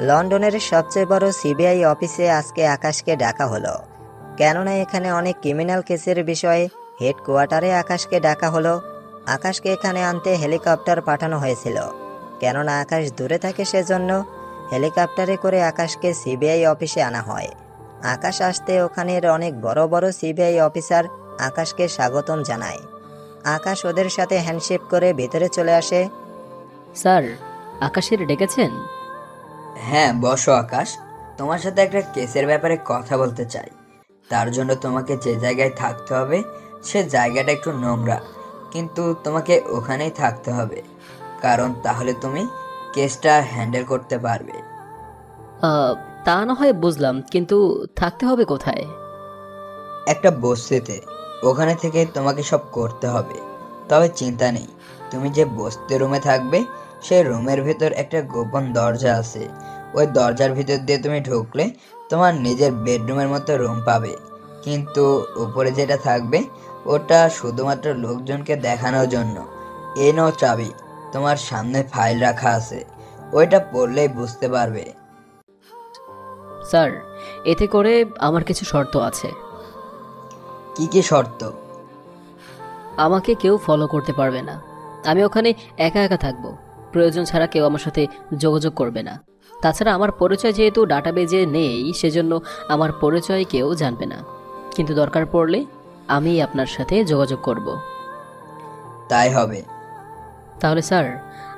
লন্ডনের সবচেয়ে বড় সিবিআই অফিসে আজকে আকাশকে ডাকা হলো। কেননা এখানে অনেক ক্রিমিনাল কেসের বিষয়ে হেডকোয়ার্টারে আকাশকে ডাকা হলো। আকাশকে এখানে আনতে হেলিকপ্টার পাঠানো হয়েছিল। কেননা আকাশ দূরে থাকে, সেজন্য হেলিকপ্টারে করে আকাশকে সিবিআই অফিসে আনা হয়। আকাশ আসতে ওখানের অনেক বড় বড় সিবিআই অফিসার আকাশকে স্বাগতম জানায়। আকাশ ওদের সাথে হ্যান্ডশেক করে ভেতরে চলে আসে। স্যার, আকাশের ডেকেছেন? হ্যাঁ, বসো আকাশ। তোমার সাথে একটা কেসের ব্যাপারে কথা বলতে চাই। তার জন্য তোমাকে যে জায়গায় থাকতে হবে সে জায়গাটা একটু নোংরা, কিন্তু তোমাকে ওখানেই থাকতে হবে, কারণ তাহলে তুমি কেসটা হ্যান্ডেল করতে পারবে। তা না হয় বুঝলাম, কিন্তু থাকতে হবে কোথায়? একটা বস্তিতে, ওখানে থেকে তোমাকে সব করতে হবে। তবে চিন্তা নেই, তুমি যে বস্তি রুমে থাকবে সেই রুমের ভেতর একটা গোপন দরজা আছে। ওই দরজার ভিতর দিয়ে তুমি ঢুকলে তোমার নিজের বেডরুমের মতো রুম পাবে, কিন্তু উপরে যেটা থাকবে ওটা শুধুমাত্র লোকজনকে দেখানোর জন্য। এই নাও চাবি, তোমার সামনে ফাইল রাখা আছে, ওইটা পড়লেই বুঝতে পারবে। স্যার, এতে করে আমার কিছু শর্ত আছে। কি কি শর্ত? আমাকে কেউ ফলো করতে পারবে না। আমি ওখানে একা একা থাকবো। প্রয়োজন ছাড়া কেউ আমার সাথে যোগাযোগ করবে না। তাছাড়া আমার পরিচয় যেহেতু ডাটাবেজে নেই, সেজন্য আমার পরিচয় কেউ জানবে না। কিন্তু দরকার পড়লে আমি আপনার সাথে যোগাযোগ করব। তাই হবে। তাহলে স্যার,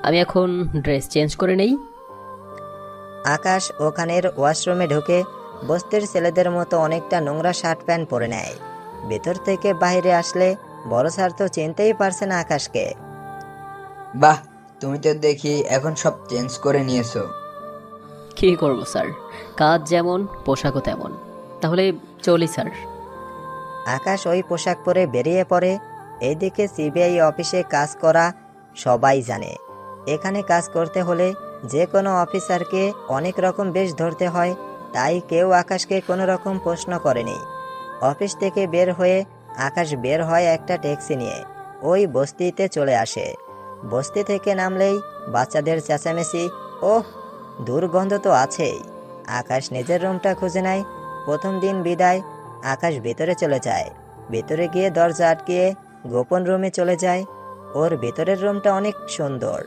আমি এখন ড্রেস চেঞ্জ করে নেই। আকাশ ওখানের ওয়াশরুমে ঢুকে বস্তির ছেলেদের মতো অনেকটা নোংরা শার্ট প্যান্ট পরে নেয়। ভেতর থেকে বাইরে আসলে বড় স্যার তো চিনতেই পারছে না আকাশকে। বাহ, তুমি তো দেখি এখন সব চেঞ্জ করে নিয়েছো। কী করবো স্যার, কাজ যেমন পোশাকও তেমন। তাহলে চলি স্যার। আকাশ ওই পোশাক পরে বেরিয়ে পড়ে। এইদিকে সিবিআই অফিসে কাজ করা সবাই জানে, এখানে কাজ করতে হলে যে কোনো অফিসারকে অনেক রকম বেশ ধরতে হয়। তাই কেউ আকাশকে কোনো রকম প্রশ্ন করেনি। অফিস থেকে বের হয়ে আকাশ বের হয় একটা ট্যাক্সি নিয়ে। ওই বস্তিতে চলে আসে। বস্তি থেকে নামলেই বাচ্চাদের চেঁচামেচি, ওহ, দুর্গন্ধ তো আছেই। আকাশ নিজের রুমটা খুঁজে নেয়। প্রথম দিন বিদায়, আকাশ ভেতরে চলে যায়। ভেতরে গিয়ে দরজা আটকিয়ে গোপন রুমে চলে যায়। ওর ভেতরের রুমটা অনেক সুন্দর।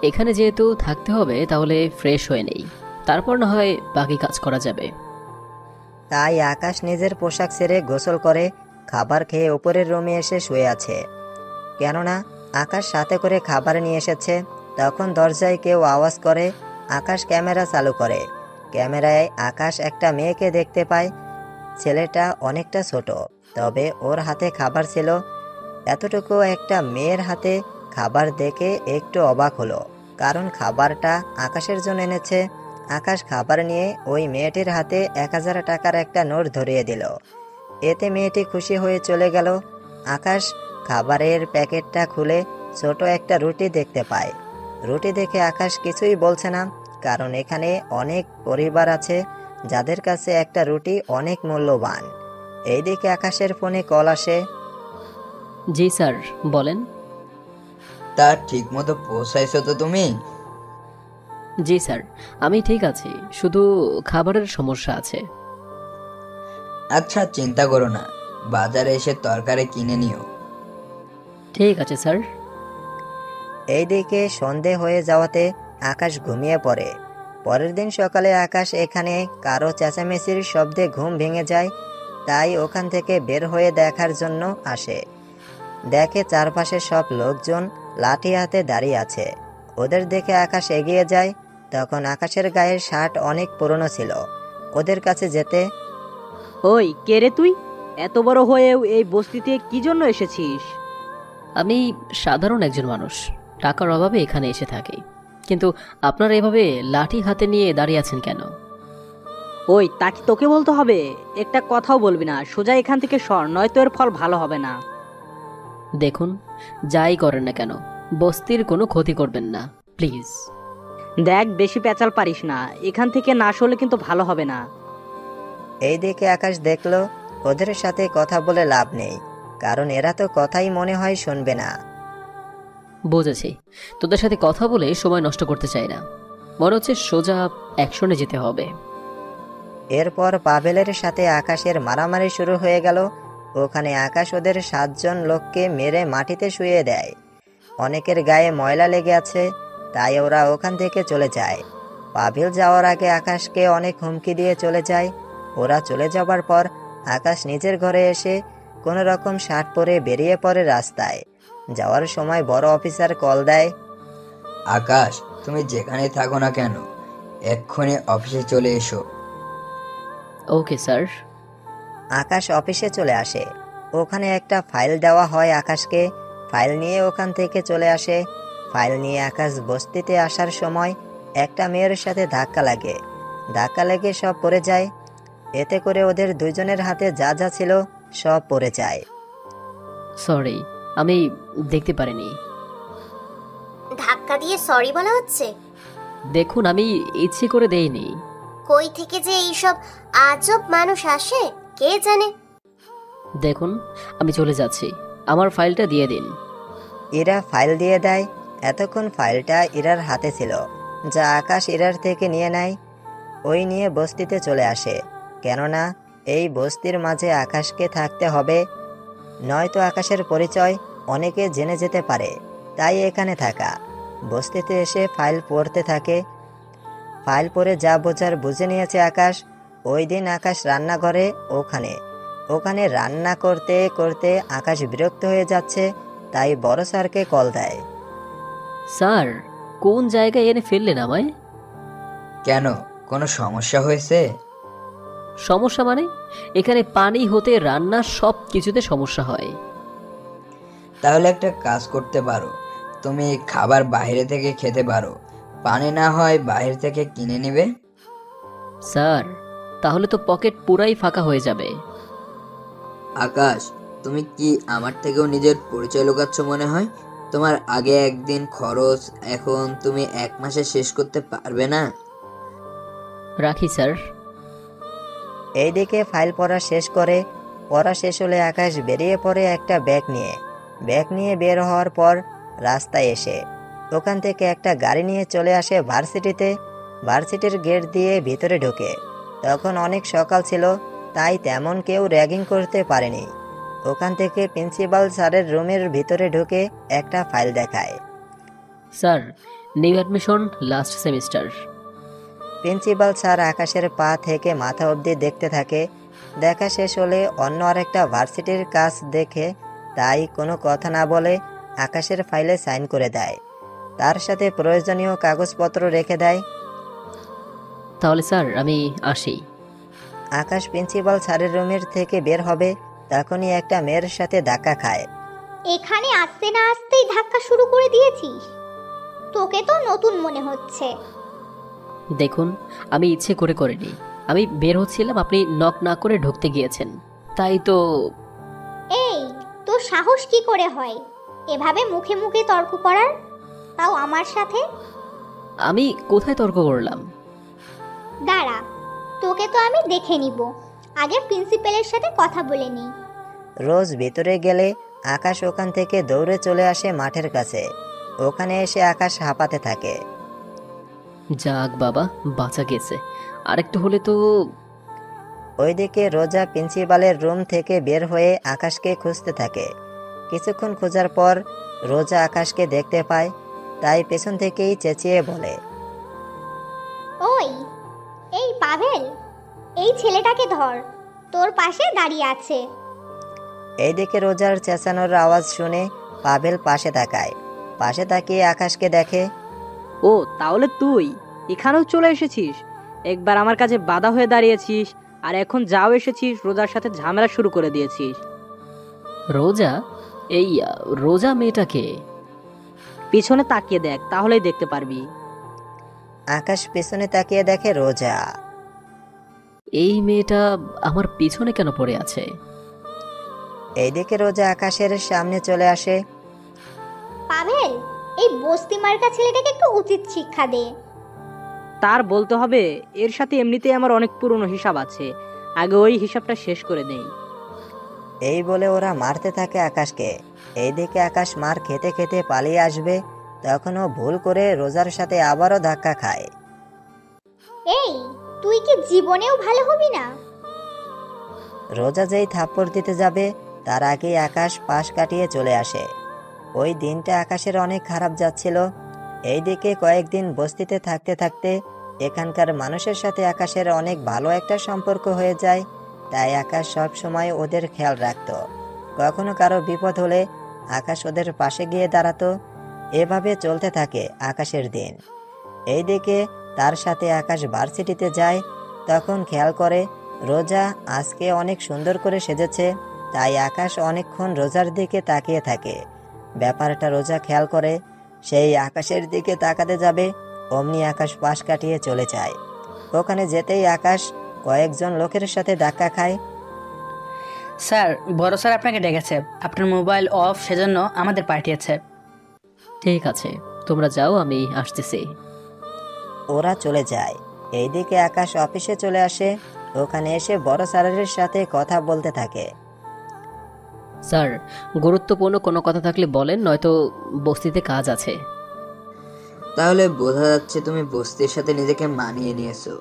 এখানে যেহেতু থাকতে হবে, তাহলে ফ্রেশ হয়ে নেই, তারপর না হয় বাকি কাজ করা যাবে। তাই আকাশ নিজের পোশাক ছেড়ে গোসল করে খাবার খেয়ে উপরের রুমে এসে শুয়ে আছে। কেননা আকাশ সাথে করে খাবার নিয়ে এসেছে। তখন দরজায় কেউ আওয়াজ করে। আকাশ ক্যামেরা চালু করে। ক্যামেরায় আকাশ একটা মেয়েকে দেখতে পায়। ছেলেটা অনেকটা ছোট, তবে ওর হাতে খাবার ছিল। এতটুকু একটা মেয়ের হাতে খাবার দেখে একটু অবাক হলো, কারণ খাবারটা আকাশের জন্য এনেছে। আকাশ খাবার নিয়ে ওই মেয়েটির হাতে 1000 টাকার একটা নোট ধরিয়ে দিল। এতে মেয়েটি খুশি হয়ে চলে গেল। আকাশ খাবারের প্যাকেটটা খুলে ছোট একটা রুটি দেখতে পায়। রুটি দেখে আকাশ কিছুই বলছে না, কারণ এখানে অনেক পরিবার আছে যাদের কাছে একটা রুটি অনেক মূল্যবান। এইদিকে আকাশের ফোনে কল আসে। জি স্যার, বলেন। তা ঠিক মতো পৌঁছাইছো তো তুমি? জি স্যার, আমি ঠিক আছি, শুধু খাবারের সমস্যা আছে। আচ্ছা, চিন্তা করো না, বাজারে এসে তরকারি কিনে নিও। ঠিক আছে স্যার। এইদিকে সন্ধে হয়ে যাওয়াতে আকাশ ঘুমিয়ে পড়ে। পরের দিন সকালে আকাশ এখানে কারো চেঁচামেচির শব্দে ঘুম ভেঙে যায়। তাই ওখান থেকে বের হয়ে দেখার জন্য আসে। দেখে চারপাশে সব লোকজন লাঠি হাতে দাঁড়িয়ে আছে। ওদের দেখে আকাশ এগিয়ে যায়। তখন আকাশের গায়ের শার্ট অনেক পুরনো ছিল। ওদের কাছে যেতে, ওই কে রে তুই? এত বড় হয়েও এই বস্তিতে কি জন্য এসেছিস? আমি সাধারণ একজন মানুষ, টাকার অভাবে এখানে এসে থাকি। কিন্তু আপনারা এভাবে লাঠি হাতে নিয়ে দাঁড়িয়ে আছেন কেন? ওই তাকে তোকে বলতে হবে? একটা কথাও বলবি না, সোজা এখান থেকে সর, নয়তো এর ফল ভালো হবে না। দেখুন, যাই করেন না কেন, বস্তির কোনো ক্ষতি করবেন না, প্লিজ। দেখ, বেশি পেঁচাল পারিস না, এখান থেকে না সরলে কিন্তু ভালো হবে না। এইদিকে আকাশ দেখলো ওদের সাথে কথা বলে লাভ নেই, কারণ এরা তো কথাই মনে হয় শুনবে না। বুঝেছি, তোদের সাথে কথা বলে সময় নষ্ট করতে চাই না। মনে হচ্ছে সোজা অ্যাকশনে যেতে হবে। এরপর পাভেলের সাথে আকাশের মারামারি শুরু হয়ে গেল। ওখানে আকাশ ওদের 7 জন লোককে মেরে মাটিতে শুইয়ে দেয়। অনেকের গায়ে ময়লা লেগে আছে, তাই ওরা ওখান থেকে চলে যায়। পাভেল যাওয়ার আগে আকাশকে অনেক হুমকি দিয়ে চলে যায়। ওরা চলে যাবার পর আকাশ নিজের ঘরে এসে কোনো রকম শার্ট পরে বেরিয়ে পড়ে রাস্তায়। যাওয়ার সময় বড় অফিসার কল দেয়। আকাশ, তুমি যেখানে থাকো না কেন, এক্ষুনি অফিসে চলে এসো। Okay sir. আকাশ অফিসে চলে আসে। ওখানে একটা ফাইল দেওয়া হয় আকাশকে। ফাইল নিয়ে ওখান থেকে চলে আসে। ফাইল নিয়ে আকাশ বস্তিতে আসার সময় একটা মেয়ের সাথে ধাক্কা লাগে। ধাক্কা লেগে সব পড়ে যায়। এতে করে ওদের 2 জনের হাতে যা যা ছিল সব পড়ে যায়। সরি, আমি দেখতে পারিনি। ধাক্কা দিয়ে সরি বলা হচ্ছে? দেখুন, আমি ইচ্ছে করে দেইনি। কই থেকে যে এইসব আজব মানুষ আসে কে জানে। দেখুন, আমি চলে যাচ্ছি, আমার ফাইলটা দিয়ে দিন। ইরা ফাইল দিয়ে দেয়। এতক্ষণ ফাইলটা ইরার হাতে ছিল, যা আকাশ ইরার থেকে নিয়ে নেয়। ওই নিয়ে বস্তিতে চলে আসে, কেননা এই বস্তির মাঝে আকাশকে থাকতে হবে, নয়তো আকাশের পরিচয় অনেকে জেনে যেতে পারে। তাই এখানে থাকা। বস্তিতে এসে ফাইল পড়তে থাকে। ফাইল পড়ে যা বোঝার বুঝে নিয়েছে আকাশ। ওই দিন আকাশ রান্নাঘরে ওখানে রান্না করতে করতে আকাশ বিরক্ত হয়ে যাচ্ছে, তাই বড় স্যারকে কল দেয়। স্যার, কোন জায়গায় এনে ফেললেন আমায়? কেন, কোনো সমস্যা হয়েছে? সমস্যা মানে? এখানে পানি হতে রান্না সব কিছুতে সমস্যা হয়। তাহলে একটা কাজ করতে পারো, তুমি খাবার বাইরে থেকে খেতে পারো, পানি না হয় বাইরে থেকে কিনে নিবে। স্যার, তাহলে তো পকেট পুরাই ফাঁকা হয়ে যাবে। আকাশ, তুমি কি আমার থেকেও নিজের পরিচয় লুকাচ্ছ মনে হয়? তোমার আগে একদিন খরচ, এখন তুমি 1 মাসে শেষ করতে পারবে না? রাখি স্যার। এইদিকে ফাইল পড়া শেষ করে। পড়া শেষ হলে আকাশ বেরিয়ে পড়ে একটা ব্যাগ নিয়ে বের হওয়ার পর রাস্তায় এসে ওখান থেকে একটা গাড়ি নিয়ে চলে আসে ভার্সিটিতে। ভার্সিটির গেট দিয়ে ভিতরে ঢোকে। তখন অনেক সকাল ছিল, তাই তেমন কেউ র্যাগিং করতে পারেনি। ওখান থেকে প্রিন্সিপাল স্যারের রুমের ভিতরে ঢুকে একটা ফাইল দেখায়। Sir, new admission last semester. Principal sir আকাশের পা থেকে মাথা অবধি দেখতে থাকে। দেখা শেষ হলে অন্য আরেকটা ভার্সিটির কাজ দেখে, তাই কোনো কথা না বলে আকাশের ফাইলে সাইন করে দেয়। তার সাথে প্রয়োজনীয় কাগজপত্র রেখে দেয়। তাহলে স্যার, আমি আসি। আকাশ প্রিন্সিপাল স্যারের রুমের থেকে বের হবে, তখনই একটা মেয়ের সাথে ধাক্কা খায়। এখানে আসতে না আসতেই ধাক্কা শুরু করে দিয়েছিস? তোকে তো নতুন মনে হচ্ছে। দেখুন, আমি ইচ্ছে করে করিনি। আমি বের হচ্ছিলাম, আপনি নক না করে ঢুকতে গিয়েছেন, তাই তো। এই, তোর সাহস কি করে হয় এভাবে মুখে মুখে তর্ক করার, তাও আমার সাথে? আমি কোথায় তর্ক করলাম? দাঁড়া, তোকে তো আমি দেখে নিব, আগে প্রিন্সিপালের সাথে কথা বলে নিই। রোজ ভিতরে গেলে আকাশ ওখান থেকে দৌড়ে চলে আসে মাঠের কাছে। ওখানে এসে আকাশ হাঁপাতে থাকে। যাক বাবা, বাঁচা গেছে। আরেকটু হলে তো। ওইদিকে রোজা প্রিন্সিপালের রুম থেকে বের হয়ে আকাশকে খুঁজতে থাকে। কিছুক্ষণ খোঁজার পর রোজা আকাশকে দেখতে পায়, তাই পেছন থেকেই চেঁচিয়ে বলে, ওই, এই পাভেল, এই ছেলেটাকে ধর, তোর পাশে দাঁড়িয়ে আছে। এইদিকে রোজার চেঁচানোর আওয়াজ শুনে পাভেল পাশে তাকায়। পাশে তাকিয়ে আকাশকে দেখে। ও, তাহলে তুই এখানেও চলে এসেছিস? একবার আমার কাছে বাধা হয়ে দাঁড়িয়েছিস, আর এখন যাও এসেছিস রোজার সাথে ঝামেলা শুরু করে দিয়েছিস। রোজা? এই রোজা মেয়েটাকে? পিছনে তাকিয়ে দেখ, তাহলেই দেখতে পারবি। আকাশ পেছনে তাকিয়ে দেখে রোজা। এই মেয়েটা আমার পিছনে কেন পড়ে আছে? এইদিকে রোজা আকাশের সামনে চলে আসে। পাভেল, এই বস্তি মার্কা ছেলেটাকে একটু উচিত শিক্ষা দে। তার বলতে হবে, এর সাথে এমনিতেই আমার অনেক পুরনো হিসাব আছে, আগে ওই হিসাবটা শেষ করে নেই। এই বলে ওরা মারতে থাকে আকাশকে। এইদিকে আকাশ মার খেতে খেতে পালিয়ে আসবে, তখন ও ভুল করে রোজার সাথে আবারও ধাক্কা খায়। এই, তুই কি জীবনেও ভালো হবি না? রোজা যেই থাপ্পড় দিতে যাবে তার আগেই আকাশ পাশ কাটিয়ে চলে আসে। ওই দিনটা আকাশের অনেক খারাপ যাচ্ছিল। এইদিকে কয়েকদিন বস্তিতে থাকতে থাকতে এখানকার মানুষের সাথে আকাশের অনেক ভালো একটা সম্পর্ক হয়ে যায়। তাই আকাশ সব সময় ওদের খেয়াল রাখতো। কখনো কারো বিপদ হলে আকাশ ওদের পাশে গিয়ে দাঁড়াতো। এভাবে চলতে থাকে আকাশের দিন। এইদিকে তার সাথে আকাশ ভার্সিটিতে যায়। তখন খেয়াল করে রোজা আজকে অনেক সুন্দর করে সেজেছে। তাই আকাশ অনেকক্ষণ রোজার দিকে তাকিয়ে থাকে। ব্যাপারটা রোজা খেয়াল করে। সেই আকাশের দিকে তাকাতে যাবে, অমনি আকাশ পাশ কাটিয়ে চলে যায়। ওখানে যেতেই আকাশ কয়েকজন লোকের সাথে ধাক্কা খায়। স্যার, বড় স্যার আপনাকে ডেকেছে। আপনার মোবাইল অফ, সেজন্য আমাদের পাঠিয়েছে। ঠিক আছে, তোমরা যাও, আমি আসতেছি। ওরা চলে যায়। এইদিকে আকাশ অফিসে চলে আসে। ওখানে এসে বড় স্যারের সাথে কথা বলতে থাকে। স্যার, গুরুত্বপূর্ণ কোনো কথা থাকলে বলেন, নয়তো বস্তিতে কাজ আছে। তাহলে বোঝা যাচ্ছে তুমি বস্তির সাথে নিজেকে মানিয়ে নিয়েছো।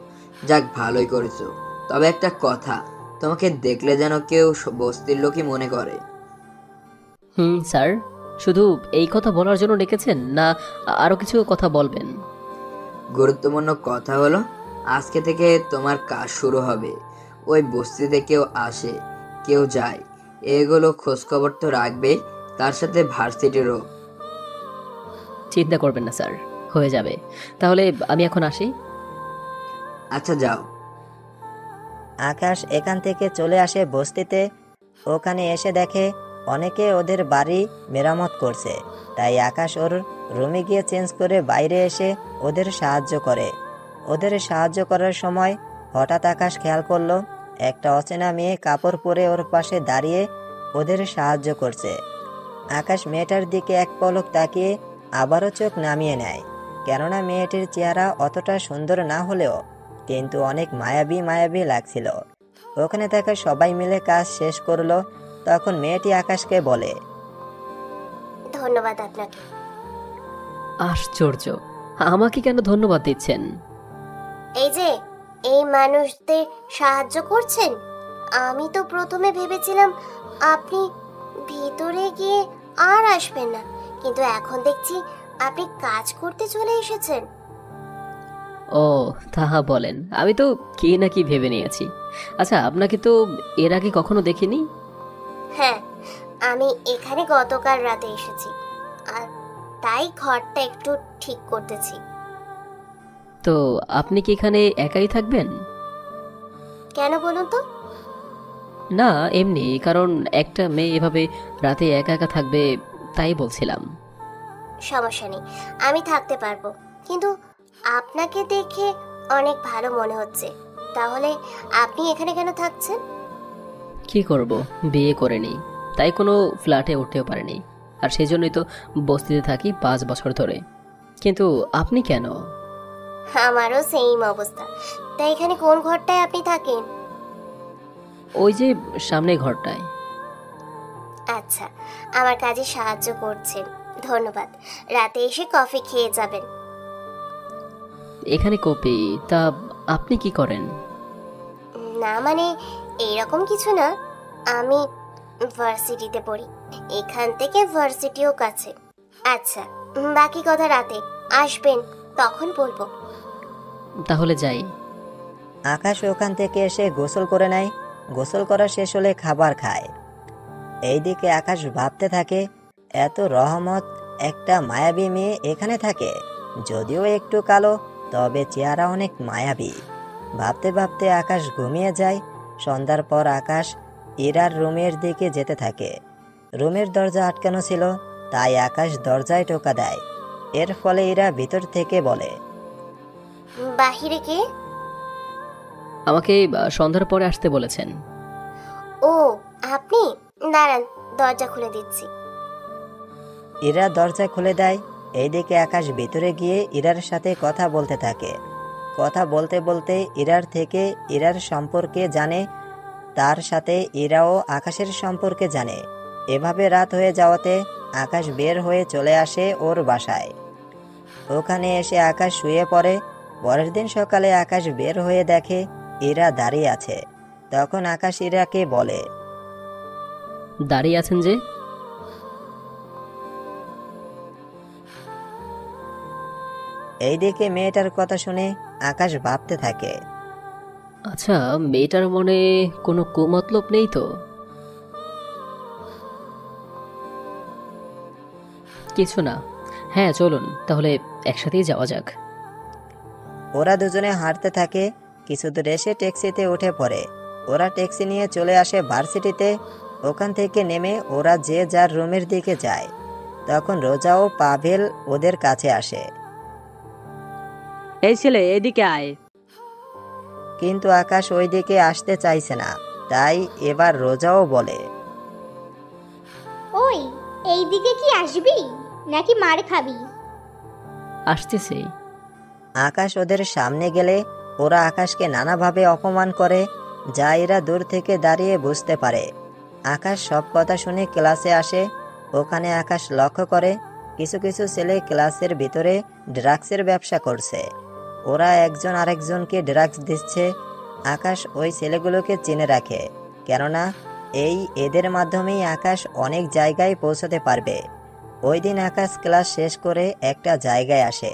যাক, ভালোই করেছো। তবে একটা কথা, তোমাকে দেখলে যেন কেউ বস্তির লোকই মনে করে। স্যার, শুধু এই কথা বলার জন্য ডেকেছেন, না আরো কিছু কথা বলবেন? গুরুত্বপূর্ণ কথা হলো, আজকে থেকে তোমার কাজ শুরু হবে। ওই বস্তিতে কেউ আসে, কেউ যায়, এগুলো খোঁজখবর তো রাখবে। তার সাথে ভার্সিটিরও। চিন্তা করবেন না স্যার, হয়ে যাবে। তাহলে আমি এখন আসি। আচ্ছা, যাও। আকাশ এখান থেকে চলে আসে বস্তিতে। ওখানে এসে দেখে অনেকে ওদের বাড়ি মেরামত করছে। তাই আকাশ ওর রুমে গিয়ে চেঞ্জ করে বাইরে এসে ওদের সাহায্য করে। ওদের সাহায্য করার সময় হঠাৎ আকাশ খেয়াল করলো একটা অচেনা মেয়ে কাপড় পরে ওর পাশে দাঁড়িয়ে ওদের সাহায্য করছে। আকাশ মেয়েটার দিকে এক পলক তাকিয়ে আবারও চোখ নামিয়ে নেয়, কেননা মেয়েটির চেহারা অতটা সুন্দর না হলেও কিন্তু অনেক মায়াবী মায়াবী লাগছিল। ওখানে থাকা সবাই মিলে কাজ শেষ করলো। তখন মেয়েটি আকাশকে বলে, ধন্যবাদ আপনাকে। আশ্চর্য, আমাকে কেন ধন্যবাদ দিচ্ছেন? এই যে এই মানুষদের সাহায্য করছেন, আমি তো প্রথমে ভেবেছিলাম আপনি ভিতরে গিয়ে আর আসবেন না, কিন্তু এখন দেখছি আপনি কাজ করতে চলে এসেছেন। ও, তাহা বলেন। আমি তো কি না কি ভেবে নিয়েছি। আচ্ছা, আপনাকে তো এর আগে কখনো দেখিনি। হ্যাঁ, আমি এখানে গতকাল রাতে এসেছি, আর তাই ঘরটা একটু ঠিক করতেছি। তো আপনি কি এখানে একাই থাকবেন? কেন বলুন তো? না, এমনি, কারণ একটা মেয়ে এভাবে রাতে একা একা থাকবে, তাই বলছিলাম। সমস্যা নেই, আমি থাকতে পারবো, কিন্তু আপনাকে দেখে অনেক ভালো মনে হচ্ছে। তাহলে আপনি এখানে কেন থাকছেন? কি করব, বিয়ে করে নেই, তাই কোনো ফ্ল্যাটে উঠতেও পারিনি। আর সেই জন্যই তো বস্তিতে থাকি 5 বছর ধরে। কিন্তু আপনি কেন? আমারও সেম অবস্থা। তাই এখানে কোন ঘরটায় আপনি থাকেন? ওই যে সামনে ঘরটায়। আচ্ছা, আমার কাজে সাহায্য করছেন, ধন্যবাদ। রাতে এসে কফি খেয়ে যাবেন। এখানে কপি? তা আপনি কি করেন? না মানে এইরকম কিছু না, আমি ভার্সিটিতে পড়ি, এখান থেকে ভার্সিটিও কাছে। আচ্ছা, বাকি কথা রাতে আসবেন, তখন বলবো। তাহলে যাই। আকাশ ওখান থেকে এসে গোসল করে নেয়। গোসল করা শেষ হলে খাবার খায়। এইদিকে আকাশ ভাবতে থাকে, এত রহমত একটা মায়াবী মেয়ে এখানে থাকে, যদিও একটু কালো, তবে চেহারা অনেক মায়াবী। ভাবতে ভাবতে আকাশ ঘুমিয়ে যায়। সন্ধ্যার পর আকাশ ইরার রুমের দিকে যেতে থাকে। রুমের দরজা আটকানো ছিল, তাই আকাশ দরজায় টোকা দেয়। এর ফলে ইরা ভিতর থেকে বলে, বাহিরে কে? আমাকে সন্ধ্যার পরে আসতে বলেছেন। ও, আপনি দাঁড়ান, দরজা খুলে দিচ্ছি। ইরা দরজা খুলে দেয়। এইদিকে আকাশ ভিতরে গিয়ে ইরার সাথে কথা বলতে থাকে। কথা বলতে বলতে ইরার থেকে ইরার সম্পর্কে জানে, তার সাথে ইরাও আকাশের সম্পর্কে জানে। এভাবে রাত হয়ে যাওয়াতে আকাশ বের হয়ে চলে আসে ওর বাসায়। ওখানে এসে আকাশ শুয়ে পড়ে। পরের দিন সকালে আকাশ বের হয়ে দেখে ইরা দাঁড়িয়ে আছে। তখন আকাশ ইরাকে বলে, দাঁড়িয়ে আছেন যে? এইদিকে মেয়েটার কথা শুনে আকাশ ভাবতে থাকে। আচ্ছা, মেয়েটার মনে কোনো কুমতলব নেই তো? কিছু না। হ্যাঁ, চলুন তাহলে একসাথেই যাওয়া যাক। ওরা দুজনে হাঁটতে থাকে। কিছু দূর এসে ট্যাক্সিতে উঠে পড়ে। ওরা ট্যাক্সি নিয়ে চলে আসে ভার্সিটিতে। ওখান থেকে নেমে ওরা যে যার রুমের দিকে যায়। তখন রোজা ও পাভেল ওদের কাছে আসে। এই ছেলে, এদিকে আয়। কিন্তু আকাশ ওই দিকে আসতে চাইছে না। তাই এবার রোজাও বলে, ওই, এই দিকে কি আসবি নাকি মার খাবি? আসতেছি। আকাশ ওদের সামনে গেলে ওরা আকাশকে নানাভাবে অপমান করে, যা এরা দূর থেকে দাঁড়িয়ে বুঝতে পারে। আকাশ সব কথা শুনে ক্লাসে আসে। ওখানে আকাশ লক্ষ্য করে কিছু কিছু ছেলে ক্লাসের ভিতরে ড্রাগসের ব্যবসা করছে। ওরা একজন আরেকজনকে ড্রাগস দিচ্ছে। আকাশ ওই ছেলেগুলোকে চিনে রাখে, কেননা এদের মাধ্যমেই আকাশ অনেক জায়গায় পৌঁছতে পারবে। ওই দিন আকাশ ক্লাস শেষ করে একটা জায়গায় আসে।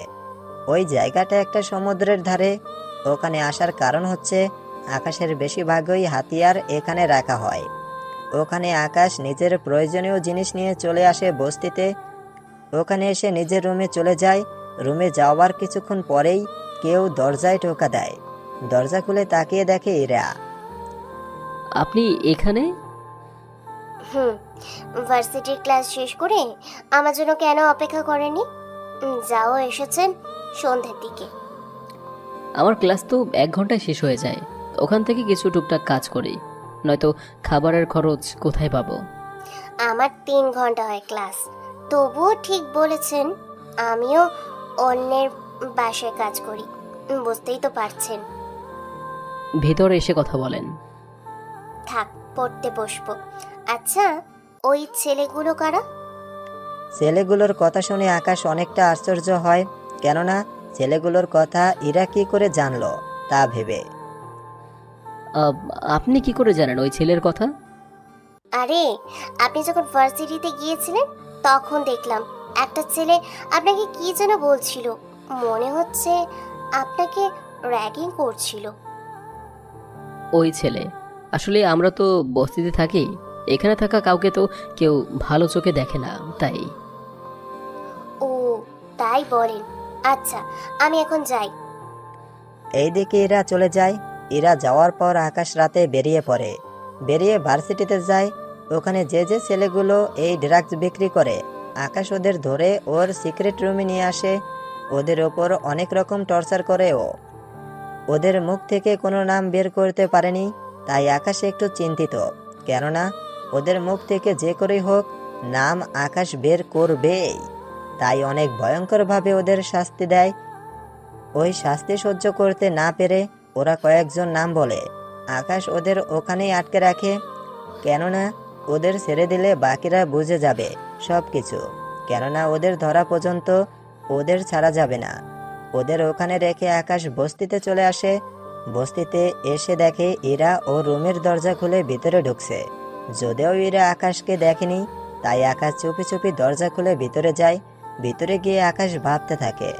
ওই জায়গাটা একটা সমুদ্রের ধারে। ওখানে আসার কারণ হচ্ছে আকাশের বেশিরভাগই হাতিয়ার এখানে রাখা হয়। ওখানে আকাশ নিজের প্রয়োজনীয় জিনিস নিয়ে চলে আসে বস্তিতে। ওখানে এসে নিজের রুমে চলে যায়। রুমে যাওয়ার কিছুক্ষণ পরেই কেউ দরজায় টোকা দেয়। দরজা খুলে তাকিয়ে দেখে ইরা। আপনি এখানে? ভার্সিটির ক্লাস শেষ করে আমার জন্য কেন অপেক্ষা করেনি? যাও, এসেছেন সন্ধ্যের দিকে। আমার ক্লাস তো 1 ঘন্টায় শেষ হয়ে যায়। ওখান থেকে কিছু টুকটাক কাজ করি, নয়তো খাবারের খরচ কোথায় পাবো? আমার 3 ঘন্টা হয় ক্লাস। তবুও ঠিক বলেছেন, আমিও অন্যের বাসায় কাজ করি, বুঝতেই তো পারছেন। ভেতরে এসে কথা বলেন। থাক, পড়তে বসবো। আচ্ছা, ওই ছেলেগুলো কারা? ছেলেগুলোর কথা শুনে আকাশ অনেকটা আশ্চর্য হয়, কেননা ছেলেগুলোর কথা ইরা কি করে জানলো তা ভেবে। আপনি কি করে জানেন ওই ছেলের কথা? আরে, আপনি যখন ভার্সিটিতে গিয়েছিলেন তখন দেখলাম একটা ছেলে আপনাকে কি যেন বলছিল। মনে হচ্ছে আপনাকে র্যাগিং করছিল। ওই ছেলে? আসলে আমরা তো বস্তিতে থাকি, এখানে থাকা কাউকে তো কেউ ভালো চোখে দেখে না, তাই। ও, তাই বলেন। আচ্ছা, আমি এখন যাই। এইদিকে ইরা চলে যায়। ইরা যাওয়ার পর আকাশ রাতে বেরিয়ে পড়ে। বেরিয়ে ভার্সিটিতে যায়। ওখানে যে যে ছেলেগুলো এই ড্রাগস বিক্রি করে, আকাশ ওদের ধরে ওর সিক্রেট রুমে নিয়ে আসে। ওদের ওপর অনেক রকম টর্চার করে ও। ওদের মুখ থেকে কোনো নাম বের করতে পারেনি, তাই আকাশ একটু চিন্তিত, কেননা ওদের মুখ থেকে যে করেই হোক নাম আকাশ বের করবেই। তাই অনেক ভয়ঙ্করভাবে ওদের শাস্তি দেয়। ওই শাস্তি সহ্য করতে না পেরে ওরা কয়েকজন নাম বলে। আকাশ ওদের ওখানেই আটকে রাখে, কেননা ওদের ছেড়ে দিলে বাকিরা বুঝে যাবে সব কিছু, কেননা ওদের ধরা পর্যন্ত ওদের ছাড়া যাবে না। ওদের ওখানে রেখে আকাশ বস্তিতে চলে আসে। বস্তিতে এসে দেখে ইরা ও রুমের দরজা খুলে ভিতরে ঢুকছে। যদিও ইরা আকাশকে দেখেনি, তাই আকাশ চুপি চুপি দরজা খুলে ভিতরে যায়। ভিতরে গিয়ে আকাশ ভাবতে থাকে,